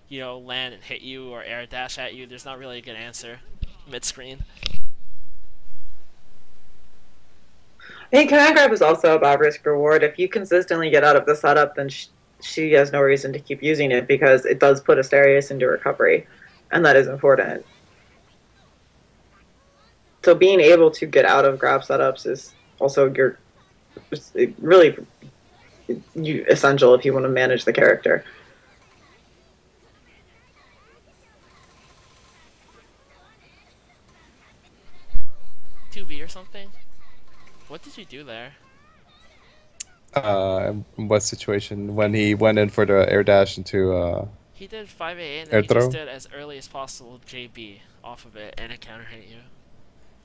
you know, land and hit you or air dash at you. There's not really a good answer mid-screen. I think command grab is also about risk reward. If you consistently get out of the setup, then she has no reason to keep using it because it does put Asterius into recovery, and that is important. So being able to get out of grab setups is also really essential if you want to manage the character. 2B or something? What did you do there? In what situation? When he went in for the air dash into He did 5A and then air he just throw? did as early as possible JB off of it and it counter hit you.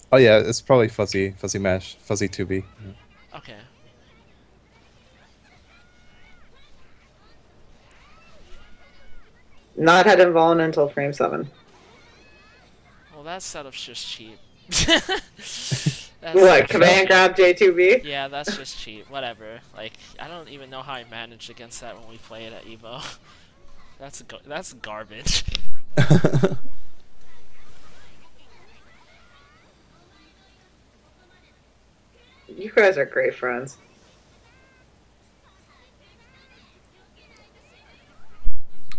Oh yeah, it's probably fuzzy mash, fuzzy 2B. Okay. Not had invuln until frame 7. Well, that setup's just cheap. That's What, just command cheap. grab J2B? Yeah, that's just cheap. Whatever. Like, I don't even know how I managed against that when we played at Evo. That's garbage. You guys are great friends.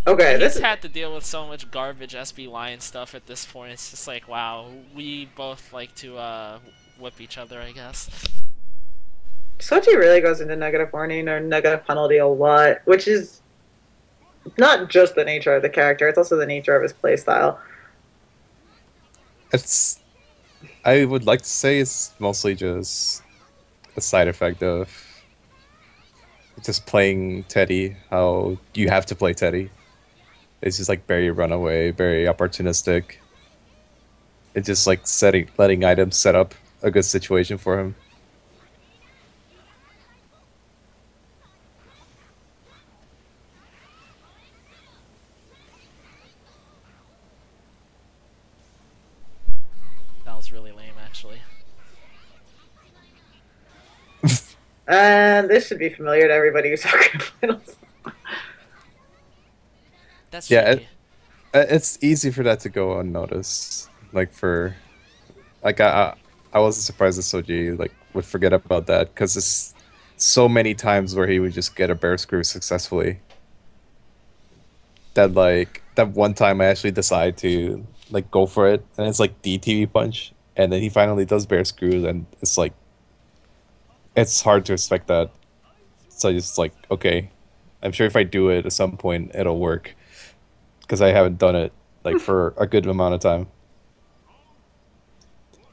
Okay, He's this had to deal with so much garbage SB Lion stuff at this point. It's just like, wow, we both like to whip each other, I guess. Sochi really goes into negative warning or negative penalty a lot, which is not just the nature of the character, it's also the nature of his playstyle. It's, I would like to say it's mostly just a side effect of just playing Teddy, how you have to play Teddy. It's just like very runaway, very opportunistic. It's just like letting items set up a good situation for him. was really lame, actually. And this should be familiar to everybody who's talking finals. That's Yeah, tricky. it's easy for that to go unnoticed. Like for, like I wasn't surprised that Soji like would forget about that because it's so many times where he would just get a bear screw successfully. That like that one time I actually decide to like go for it, and it's like DTV punch, and then he finally does bear screw, and it's like it's hard to expect that. So I just like okay, I'm sure if I do it at some point it'll work because I haven't done it like for a good amount of time.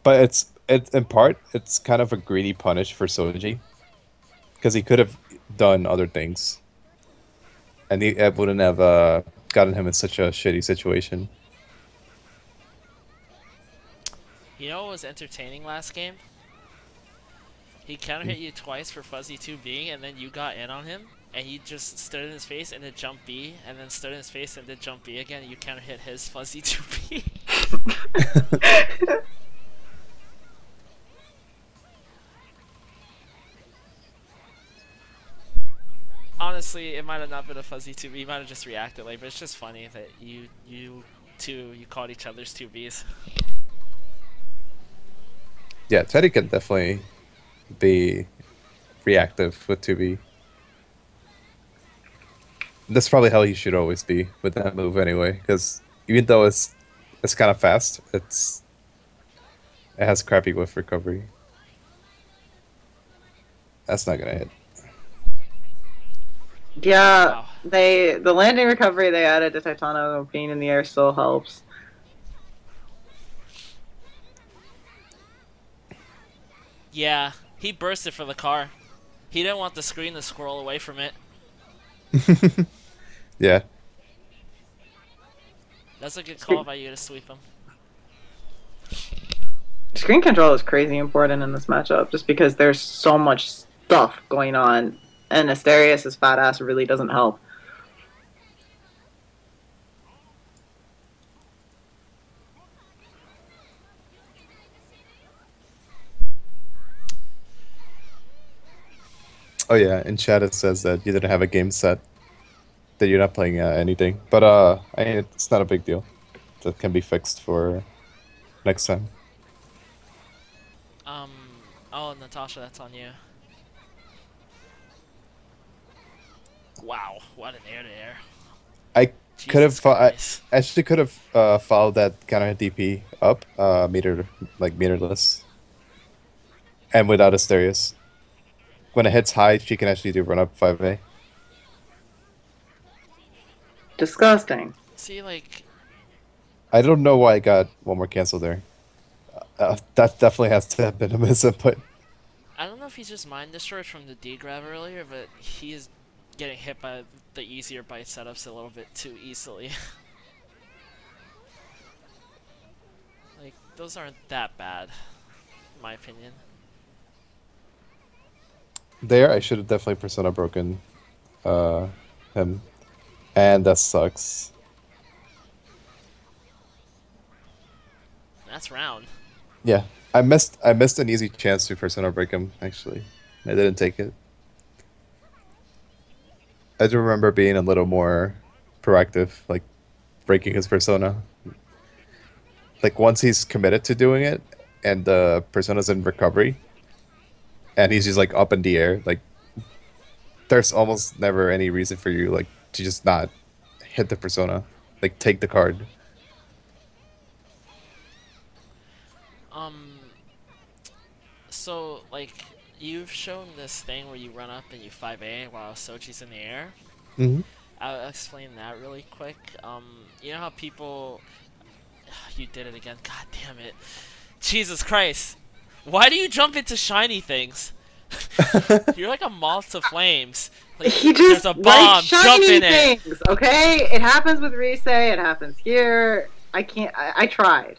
But it's in part it's kind of a greedy punish for Soji because he could have done other things, and it wouldn't have gotten him in such a shitty situation. You know what was entertaining last game? He counter hit you twice for fuzzy 2B, and then you got in on him, and he just stood in his face and did jump B, and then stood in his face and did jump B again, and you counter hit his fuzzy 2B. Honestly, it might have not been a fuzzy 2B, you might have just reacted late, but it's just funny that you caught each other's 2Bs. Yeah, Teddy can definitely be reactive with 2B. That's probably how he should always be with that move anyway, because even though it's kind of fast, it has crappy whiff recovery. That's not gonna hit. Yeah, Wow. the landing recovery they added to Titano being in the air still helps. Yeah, he bursted for the car. He didn't want the screen to scroll away from it. Yeah. That's a good call by you to sweep him. Screen control is crazy important in this matchup just because there's so much stuff going on, and Asterius' fat ass really doesn't help. Oh yeah, in chat it says that you didn't have a game set, that you're not playing anything. But I mean, it's not a big deal. That can be fixed for next time. Oh, Natasha, that's on you. Wow, what an air-to-air. I could have, Jesus Christ. I actually could have followed that counter DP up, meterless, and without Asterius. When it hits high, she can actually do run up 5A. Disgusting. See, like, I don't know why I got one more cancel there. That definitely has to have been a misinput. I don't know if he's just mind destroyed from the D-grab earlier, but he is getting hit by the easier bite setups a little bit too easily. Like, those aren't that bad, in my opinion. There, I should have definitely Persona broken him. And that sucks. That's round. Yeah. I missed an easy chance to Persona break him, actually. I didn't take it. I do remember being a little more proactive, like breaking his Persona. Like once he's committed to doing it and the Persona's in recovery and he's just like up in the air, like there's almost never any reason for you like to just not hit the Persona. Like take the card. So, like, you've shown this thing where you run up and you 5A while Sochi's in the air. Mm-hmm. I'll explain that really quick. You know how people... You did it again. God damn it. Jesus Christ. Why do you jump into shiny things? You're like a moth to flames. Like, He just there's a bomb, likes jump shiny in it. things, okay? It happens with Rise, it happens here. I can't. I tried.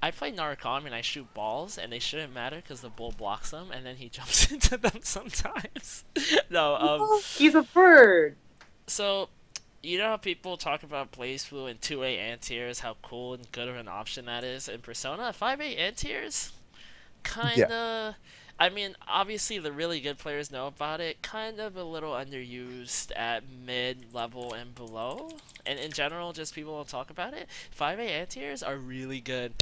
I play Narukami and I shoot balls, and they shouldn't matter because the bull blocks them, and then he jumps into them sometimes. No, He's a bird. so You know how people talk about BlazBlue and 2A anti-airs, how cool and good of an option that is in Persona? 5A anti-airs? Yeah, Kinda. I mean, obviously the really good players know about it. Kind of a little underused at mid level and below. And in general, just people don't talk about it. 5A anti-airs are really good.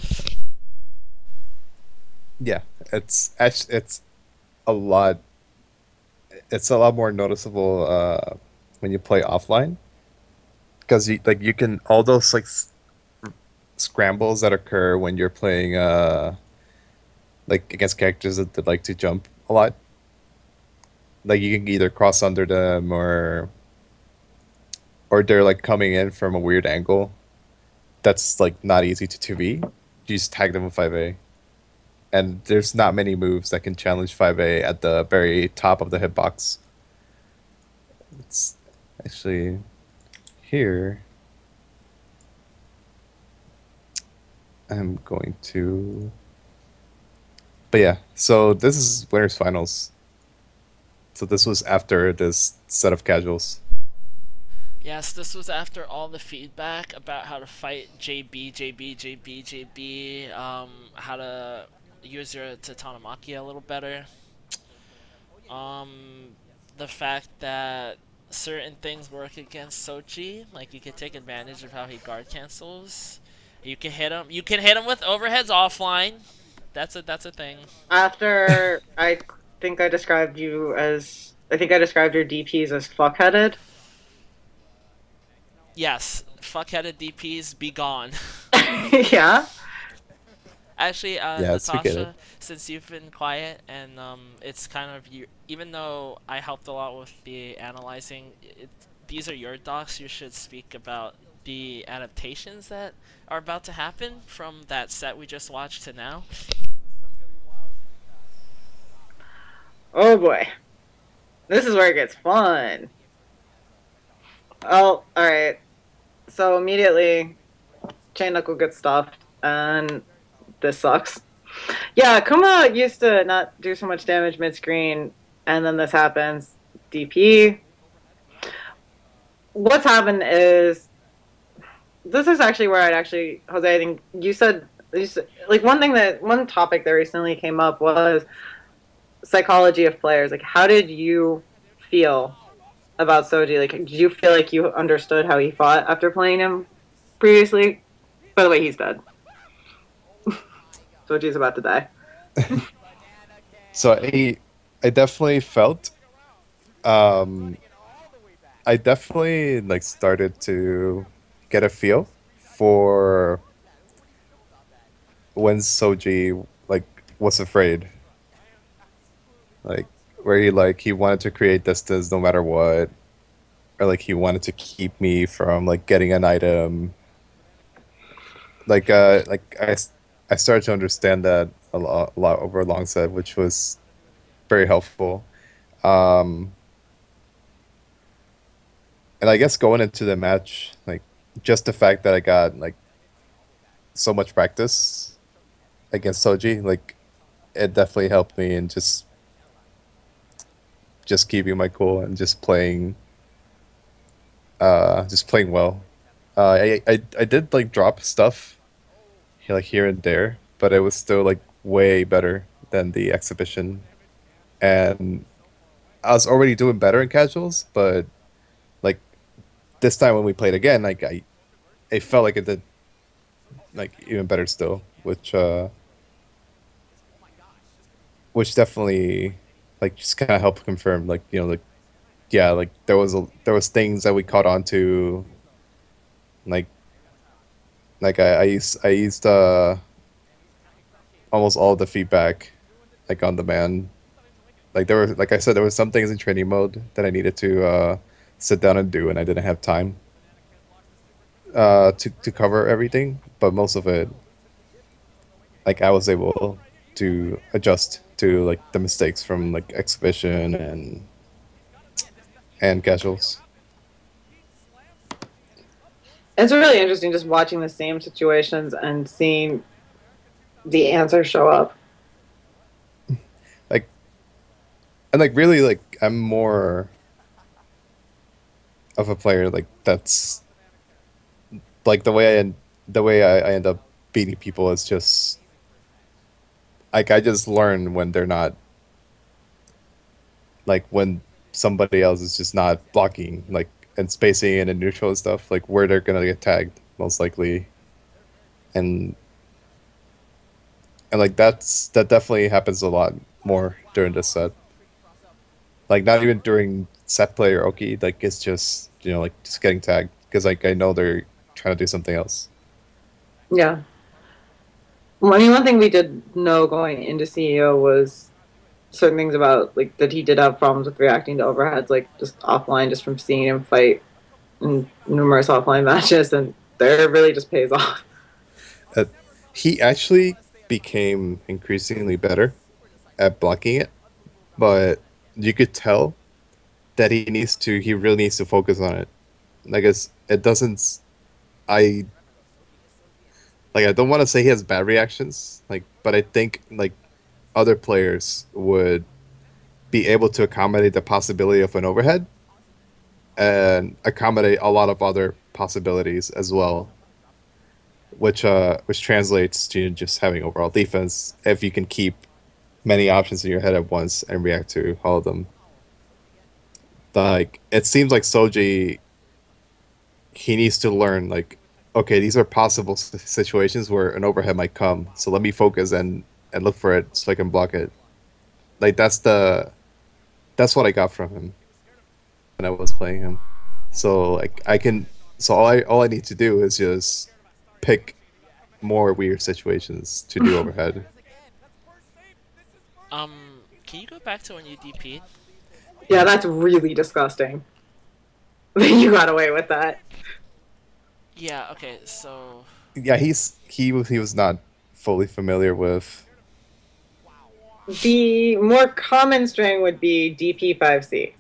yeah. It's actually a lot. It's a lot more noticeable when you play offline because you can all those scrambles that occur when you're playing like against characters that like to jump a lot. Like you can either cross under them or they're like coming in from a weird angle. That's like not easy to 2v. You just tag them with 5A. And there's not many moves that can challenge 5A at the very top of the hitbox. It's actually here. I'm going to. But yeah, so this is winners finals. So this was after this set of casuals. Yes, this was after all the feedback about how to fight JB, how to use your Tatanamaki a little better. Um, the fact that certain things work against Sochi, like you can take advantage of how he guard cancels. You can hit him. You can hit him with overheads offline. That's a thing. After I think I described your DPs as fuckheaded. Yes, fuckheaded DPs be gone. Yeah. Actually, Yeah, let's get it. Natasha, since you've been quiet and it's kind of you, even though I helped a lot with the analyzing, these are your docs. You should speak about the adaptations that are about to happen from that set we just watched to now. Oh boy. This is where it gets fun. Oh, all right. So immediately, Chain Knuckle gets stuffed, and this sucks. Yeah, Kuma used to not do so much damage mid screen, and then this happens. DP. What's happened is this is actually where I'd actually Jose. I think like one topic that recently came up was psychology of players. Like, how did you feel about Soji? Like, did you feel like you understood how he fought after playing him previously? By the way, he's dead. Soji's about to die. So I definitely felt um I definitely like started to get a feel for when Soji like was afraid. Like where he wanted to create distance no matter what. Or like he wanted to keep me from like getting an item. I started to understand that a lot over a long set, which was very helpful. Um and I guess going into the match, like just the fact that I got like so much practice against Soji, like it definitely helped me in just keeping my cool and just playing well. I did like drop stuff like here and there, but it was still like way better than the exhibition. And I was already doing better in casuals, but like this time when we played again, like I it felt like it did like even better still, which definitely like just kind of helped confirm like like yeah like there was things that we caught on to like I used almost all the feedback like on demand. Like there were like I said there was some things in training mode that I needed to sit down and do and I didn't have time to cover everything, but most of it like I was able to adjust to like the mistakes from like exhibition and casuals. It's really interesting just watching the same situations and seeing the answer show up. Like and like really like I'm more of a player like that's like the way I end up beating people is just like I just learn when they're not like when somebody else is just not blocking like and spacing and in neutral and stuff like where they're gonna get tagged most likely and like that definitely happens a lot more during this set. Like not even during set play or Oki, like it's just like just getting tagged because like I know they're trying to do something else. Yeah. Well, I mean, one thing we did know going into CEO was certain things about like that he did have problems with reacting to overheads, like just offline, just from seeing him fight in numerous offline matches, and there really just pays off. He actually became increasingly better at blocking it, but you could tell that he really needs to focus on it. Like it doesn't I I don't want to say he has bad reactions, like but I think like other players would be able to accommodate the possibility of an overhead and accommodate a lot of other possibilities as well, which translates to just having overall defense if you can keep many options in your head at once and react to all of them. Like it seems like Soji, he needs to learn like, okay, these are possible situations where an overhead might come, so let me focus and look for it so I can block it. Like that's what I got from him when I was playing him. So like I can so all I need to do is just pick more weird situations to do overhead. Can you go back to when you DP'd? Yeah, that's really disgusting. You got away with that. Yeah. Okay. So. Yeah, he was not fully familiar with. The more common string would be DP5C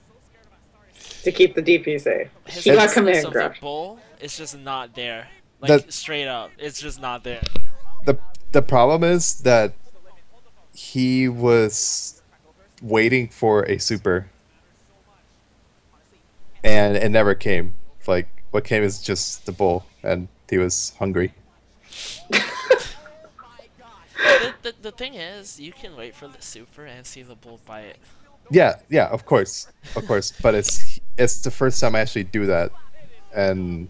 to keep the DP safe. His He got awareness command of the grab. bull is just not there. Like That straight up, it's just not there. the the problem is that he was waiting for a super and it never came. Like what came is just the bull and he was hungry. The thing is, you can wait for the super and see the bull bite. Yeah, of course. Of course, but it's the first time I actually do that. And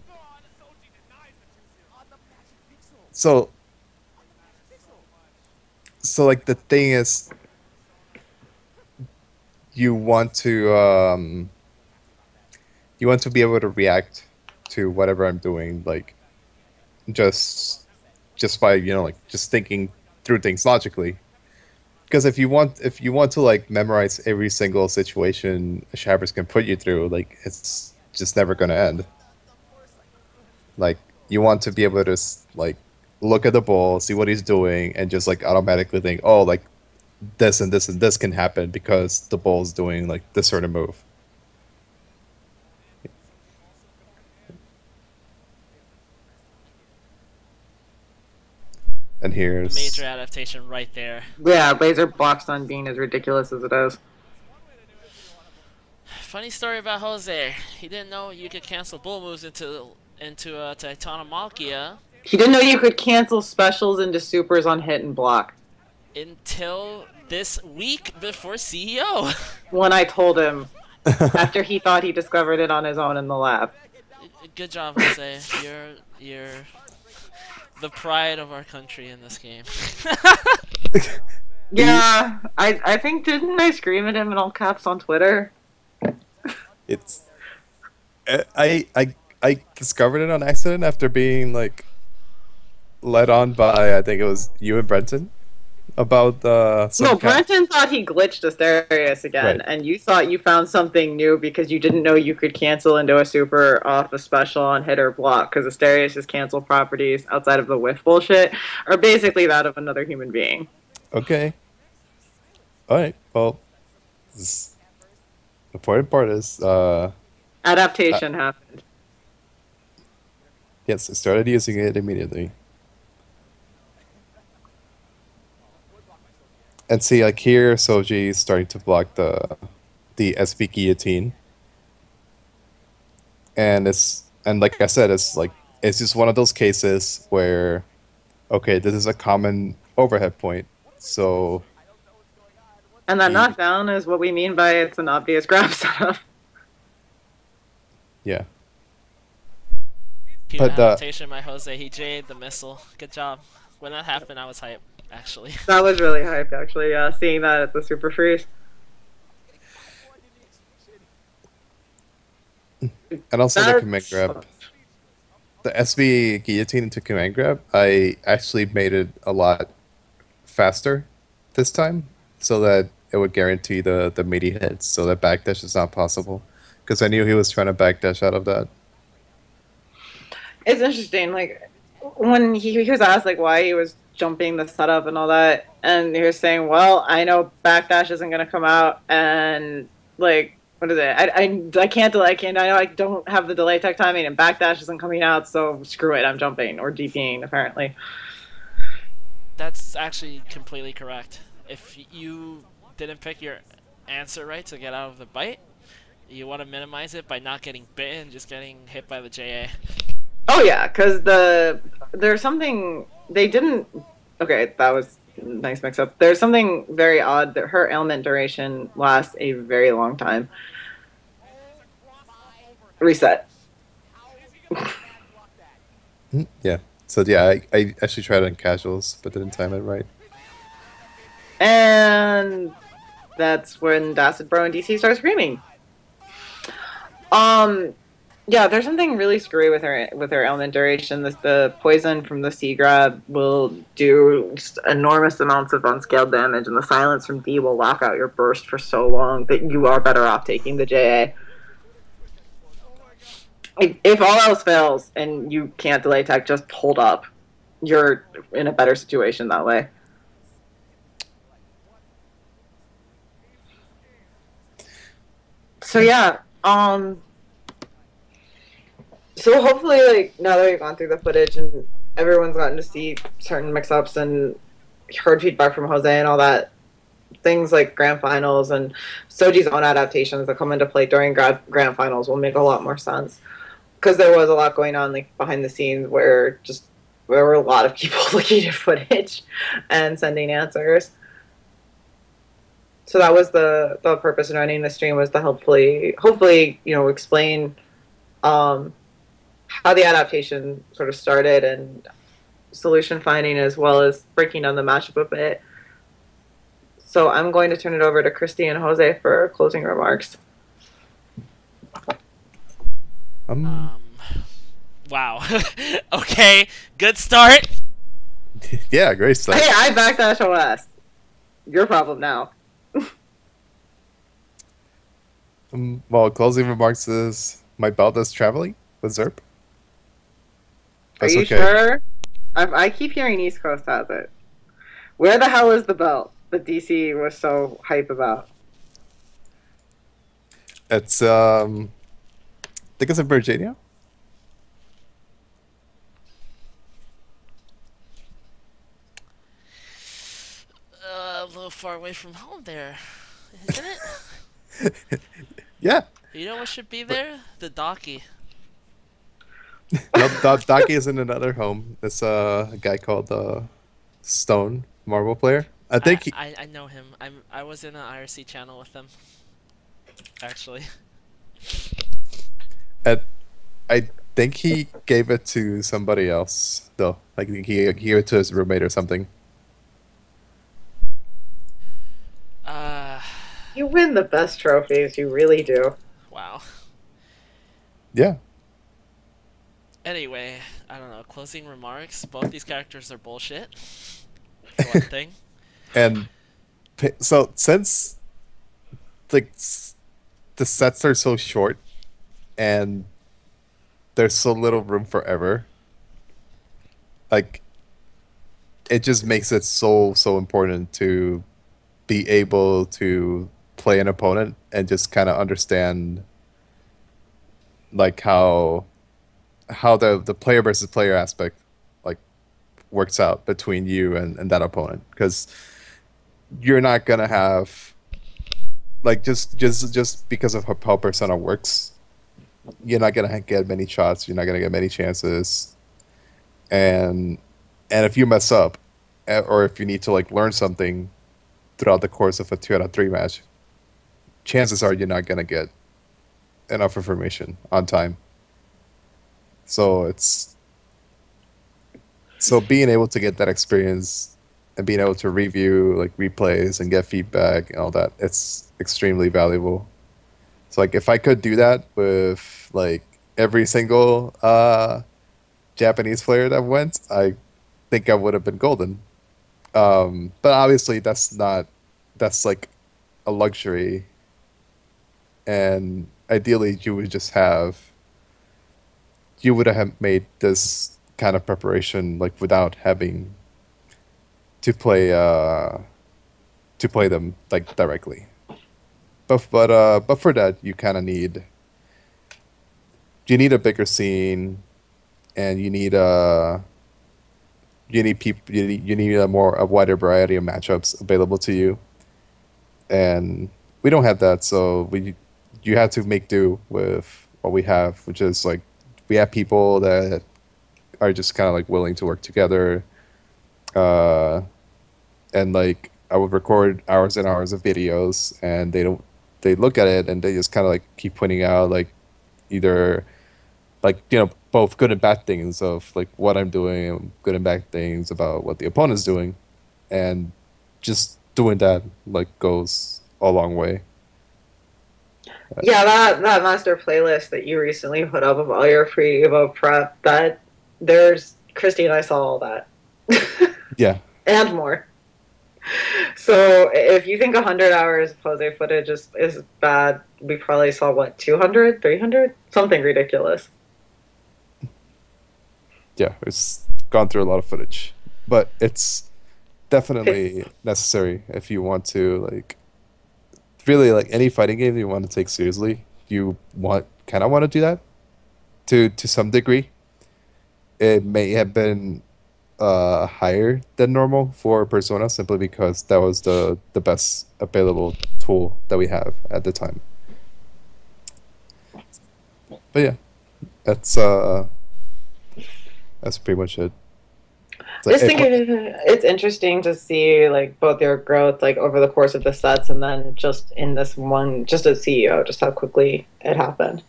so like the thing is you want to be able to react to whatever I'm doing like just by like just thinking through things logically. Because if you want to like memorize every single situation a Shabbos can put you through, like it's just never gonna end. Like you want to be able to like look at the ball, see what he's doing, and just like automatically think, oh, like this and this and this can happen because the ball's doing like this sort of move. And here's Major adaptation right there. Yeah, laser block stun being as ridiculous as it is. Funny story about Jose. He didn't know you could cancel bull moves into Titanomalkia He didn't know you could cancel specials into supers on hit and block. until this week before CEO. When I told him after he thought he discovered it on his own in the lab. Good job, Jose. You're the pride of our country in this game. Yeah, I think didn't I scream at him in all caps on Twitter? it's I discovered it on accident after being like led on by I think it was you and Brenton about No, Brenton thought he glitched Asterius again, Right. and you thought you found something new because you didn't know you could cancel into a super off a special on hit or block, because Asterius' cancel properties outside of the whiff bullshit are basically that of another human being. Okay. All right. Well, the important part is Adaptation happened. yes, I started using it immediately. And see, like here, Soji is starting to block the SB guillotine, and like I said, it's just one of those cases where okay, this is a common overhead point, so And that he knockdown is what we mean by it's an obvious grab setup. yeah. Cute But adaptation by Jose. He J'd the missile. Good job. When that happened, I was hyped, actually. That was really hyped, actually. Seeing that at the Super Freeze. and also the command That's grab, the SB guillotine into command grab, I actually made it a lot faster this time, so that it would guarantee the meaty hits, so that backdash is not possible. Because I knew he was trying to backdash out of that. It's interesting. Like when he was asked like why he was jumping the setup and all that, and he was saying, "Well, I know backdash isn't gonna come out, and like what is it? I can't delay. I can't. I know I don't have the delay tech timing, and backdash isn't coming out, so screw it. I'm jumping or DPing apparently." That's actually completely correct. If you didn't pick your answer right to get out of the bite, you want to minimize it by not getting bitten, just getting hit by the JA. Oh yeah, because there's something they didn't. Okay, that was a nice mix up. There's something very odd that her ailment duration lasts a very long time. Reset. Yeah. So yeah, I actually tried it on casuals, but didn't time it right. And that's when Dacid Bro and DC start screaming. Um, yeah, there's something really screwy with her element duration. The poison from the C grab will do just enormous amounts of unscaled damage, and the silence from D will lock out your burst for so long that you are better off taking the JA. If all else fails and you can't delay tech, just hold up. You're in a better situation that way. So yeah, so hopefully, like now that we've gone through the footage and everyone's gotten to see certain mix-ups and heard feedback from Jose and all that, things like grand finals and Soji's own adaptations that come into play during grand finals will make a lot more sense. Because there was a lot going on like behind the scenes where just there were a lot of people looking at footage and sending answers. So that was the purpose of running the stream, was to hopefully explain how the adaptation sort of started and solution finding, as well as breaking down the matchup a bit. So I'm going to turn it over to Christy and Jose for closing remarks. Wow. Okay, good start. Yeah, great stuff. Hey, I backdash OS. Your problem now. Well, closing remarks is my belt is traveling with Zerp. Are That's you okay. sure? I keep hearing East Coast has it. Where the hell is the belt that DC was so hype about? It's I think it's in Virginia. A little far away from home there, isn't it? Yeah. You know what should be there? The Docky. No, Daki is in another home. It's a guy called Stone, Marvel player. I think he, I know him. I was in an IRC channel with him. Actually. I think he gave it to somebody else though. Like he gave it to his roommate or something. You win the best trophies, you really do. Wow. Yeah. Anyway, I don't know. Closing remarks. Both these characters are bullshit. For one thing. And so since like the sets are so short and there's so little room for error, like it just makes it so important to be able to play an opponent and just kind of understand like how the player versus player aspect like works out between you and that opponent, because you're not gonna have like just because of how Persona works, you're not gonna get many shots. You're not gonna get many chances, and if you mess up, or if you need to like learn something throughout the course of a 2 out of 3 match, chances are you're not gonna get enough information on time. So being able to get that experience and being able to review like replays and get feedback and all that, it's extremely valuable. So like if I could do that with like every single Japanese player that went, I think I would have been golden. But obviously that's like a luxury, and ideally you would have made this kind of preparation like without having to play them like directly. But for that you kind of need a bigger scene, and you need a wider variety of matchups available to you, and we don't have that, so you have to make do with what we have, which is like we have people that are just kind of like willing to work together, uh, and like I would record hours and hours of videos, and they look at it and they just kind of like keep pointing out like either like both good and bad things of like what I'm doing, and good and bad things about what the opponent's doing, and just doing that like goes a long way. Yeah, that master playlist that you recently put up of all your free Evo prep, that there's Christy and I saw all that. Yeah, And more. So if you think 100 hours of Jose footage is bad, we probably saw what, 200, 300, something ridiculous. yeah, it's gone through a lot of footage, but it's definitely necessary if you want to like really like any fighting game you want to take seriously. You want to do that to some degree. It may have been higher than normal for Persona simply because that was the best available tool that we have at the time. But yeah, that's uh that's pretty much it. It's I like, just think it's interesting to see like both your growth like over the course of the sets and then just in this one just as CEO, just how quickly it happened.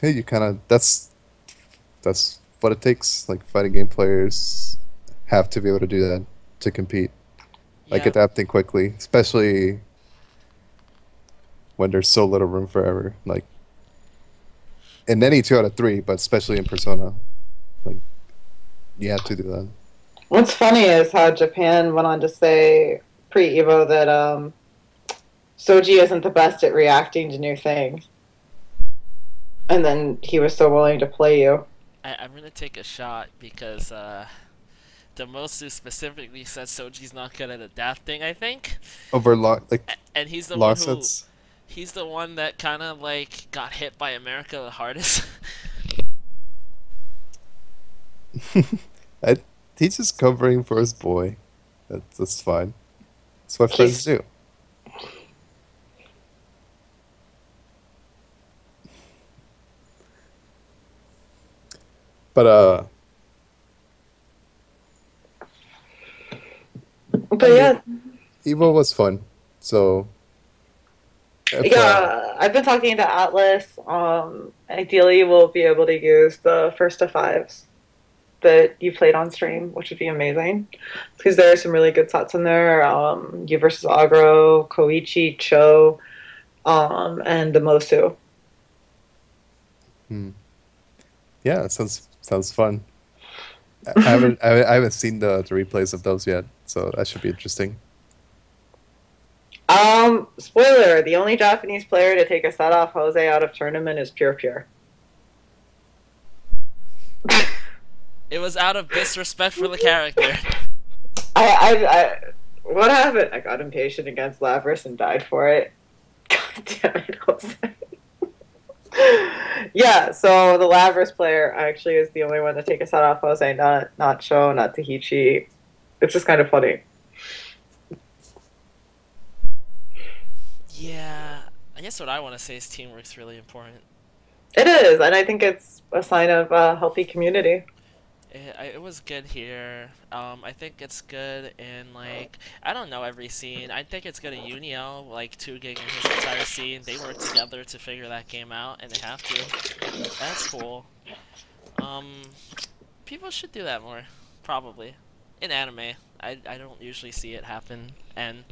hey, you kind of that's what it takes. Like fighting game players have to be able to do that to compete. Like Yeah, adapting quickly, especially when there's so little room for error. Like in any 2 out of 3, but especially in Persona, like you have to do that. What's funny is how Japan went on to say pre Evo that Soji isn't the best at reacting to new things, and then he was so willing to play you. I'm gonna take a shot because Demosu specifically said Soji's not good at adapting, I think. Over long And he's the long one who sets. he's the one that kind of like got hit by America the hardest. I, he's just covering for his boy. That's fine. That's what friends He's do. But but I mean, yeah, Evo was fun. So if yeah, I've been talking to Atlas. Ideally, we'll be able to use the first to fives that you played on stream, which would be amazing because there are some really good sets in there. You versus Agro, Koichi, Cho, and the Mosu. hmm, yeah, it sounds fun. I haven't seen the replays of those yet, so that should be interesting. Spoiler: the only Japanese player to take a set off Jose out of tournament is Pure Pure. It was out of disrespect for the character. What happened? I got impatient against Lavris and died for it. God damn it, Jose. Yeah, so the Lavris player actually is the only one to take a set off Jose, not Sho, not Tahichi. It's just kind of funny. Yeah, I guess what I want to say is teamwork's really important. It is, and I think it's a sign of a healthy community. It was good here. I think it's good in like I don't know every scene. I think it's good in Unio, like 2GIG and his entire scene. They work together to figure that game out, and they have to. That's cool. Um, People should do that more, probably. In anime, I don't usually see it happen, and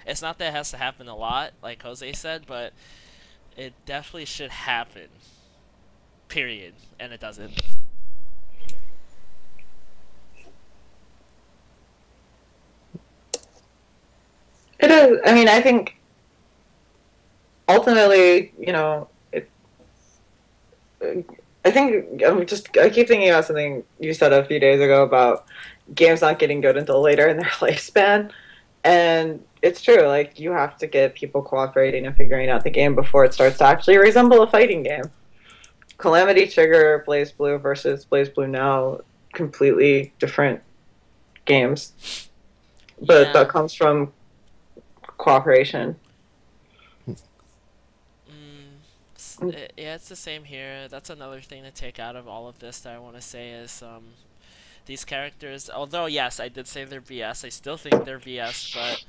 it's not that it has to happen a lot, like Jose said, but it definitely should happen. Period, and it doesn't. It is. I mean, I think ultimately, I think I keep thinking about something you said a few days ago about games not getting good until later in their lifespan, and it's true. Like you have to get people cooperating and figuring out the game before it starts to actually resemble a fighting game. Calamity Trigger, Blaze Blue versus Blaze Blue Now, completely different games, but Yeah. that comes from cooperation. Yeah, it's the same here. That's another thing to take out of all of this that I want to say is these characters. Although yes, I did say they're BS. I still think they're BS, but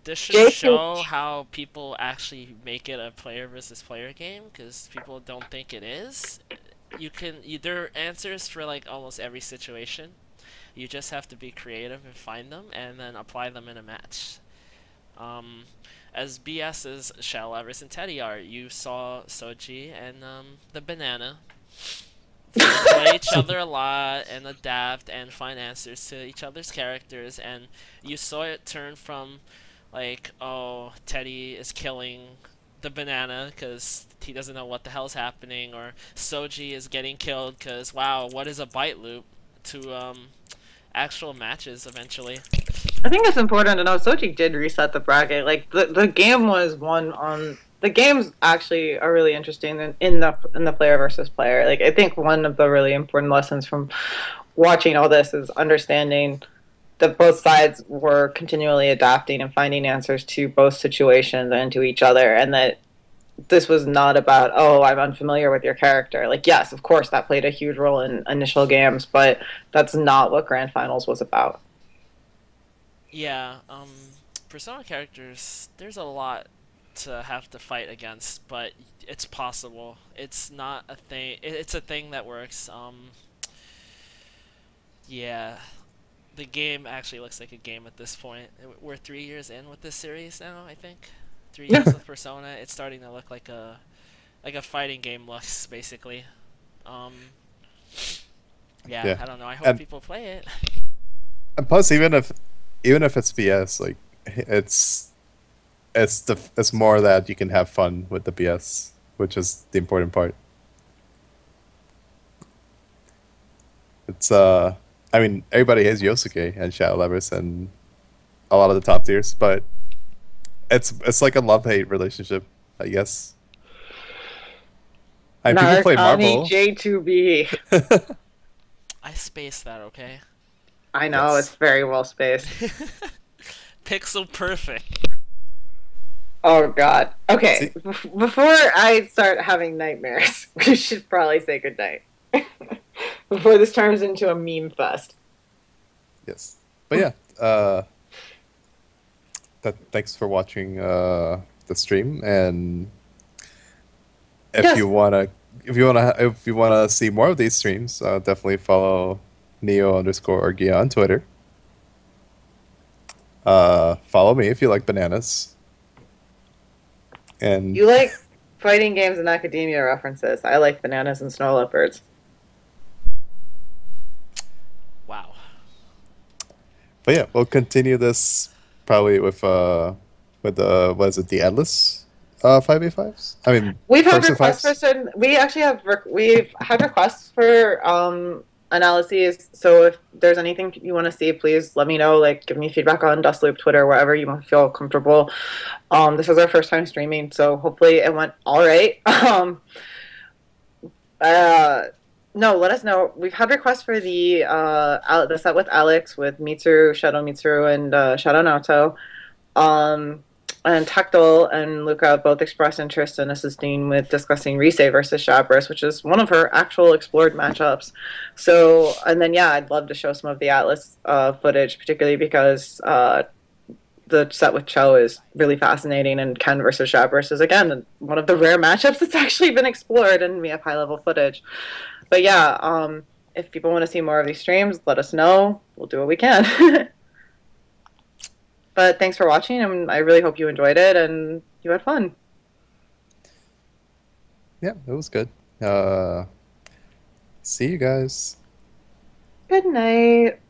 this should Jason, show how people actually make it a player versus player game because people don't think it is. There are answers for like almost every situation. You just have to be creative and find them and then apply them in a match. Um, as BS as Shell, Everest, and Teddy are, you saw Soji and the banana play each other a lot and adapt and find answers to each other's characters, and you saw it turn from like, oh, Teddy is killing the banana because he doesn't know what the hell's happening, or Soji is getting killed because wow, what is a bite loop, to actual matches eventually. I think it's important to know Sochi did reset the bracket. Like the game was won on the games actually are really interesting in the player versus player. Like I think one of the really important lessons from watching all this is understanding that both sides were continually adapting and finding answers to both situations and to each other, and that this was not about, oh, I'm unfamiliar with your character. Like yes, of course that played a huge role in initial games, but that's not what grand finals was about. Yeah, Persona characters, there's a lot to have to fight against, but it's possible. It's not a thing. It's a thing that works. Yeah, the game actually looks like a game at this point. We're 3 years in with this series now, I think. 3 years with Persona. It's starting to look like a fighting game looks basically. Um, yeah, Yeah, I don't know. I hope and, people play it. and plus, even if it's BS, like it's more that you can have fun with the BS, which is the important part. It's I mean, everybody has Yosuke and Shadow Lovers and a lot of the top tiers, but it's like a love hate relationship, I guess. I mean, people play Narukami Marvel. J2B. I spaced that, okay? I know it's Yes. very well spaced. Pixel perfect. Oh God. Okay, See, before I start having nightmares, we should probably say goodnight before this turns into a meme fest. yes, but yeah. Thanks for watching the stream, and if Yes, you wanna if you wanna see more of these streams, definitely follow Neo_Orgia on Twitter. Follow me if you like bananas, and you like fighting games and academia references. I like bananas and snow leopards. Wow. but yeah, we'll continue this probably with what is it, the Atlas 5v5s? I mean, We've had first to requests for fives. certain. We actually have. We've had requests for analyses. So if there's anything you want to see, please let me know. Like, give me feedback on Dustloop, Twitter, wherever you feel comfortable. This is our first time streaming, so hopefully it went all right. Uh, no, let us know. We've had requests for the set with Alex, with Mitsuru, Shadow Mitsuru, and Shadow Naoto. Um, and Tactile and Luca both expressed interest in assisting with discussing Risei versus Shabris, which is one of her actual explored matchups. So, and then yeah, I'd love to show some of the Atlas footage, particularly because the set with Cho is really fascinating, and Ken versus Shabris is again one of the rare matchups that's actually been explored, and we have high level footage. But yeah, if people want to see more of these streams, let us know. We'll do what we can. But thanks for watching, and I really hope you enjoyed it and you had fun. Yeah, it was good. See you guys. Good night.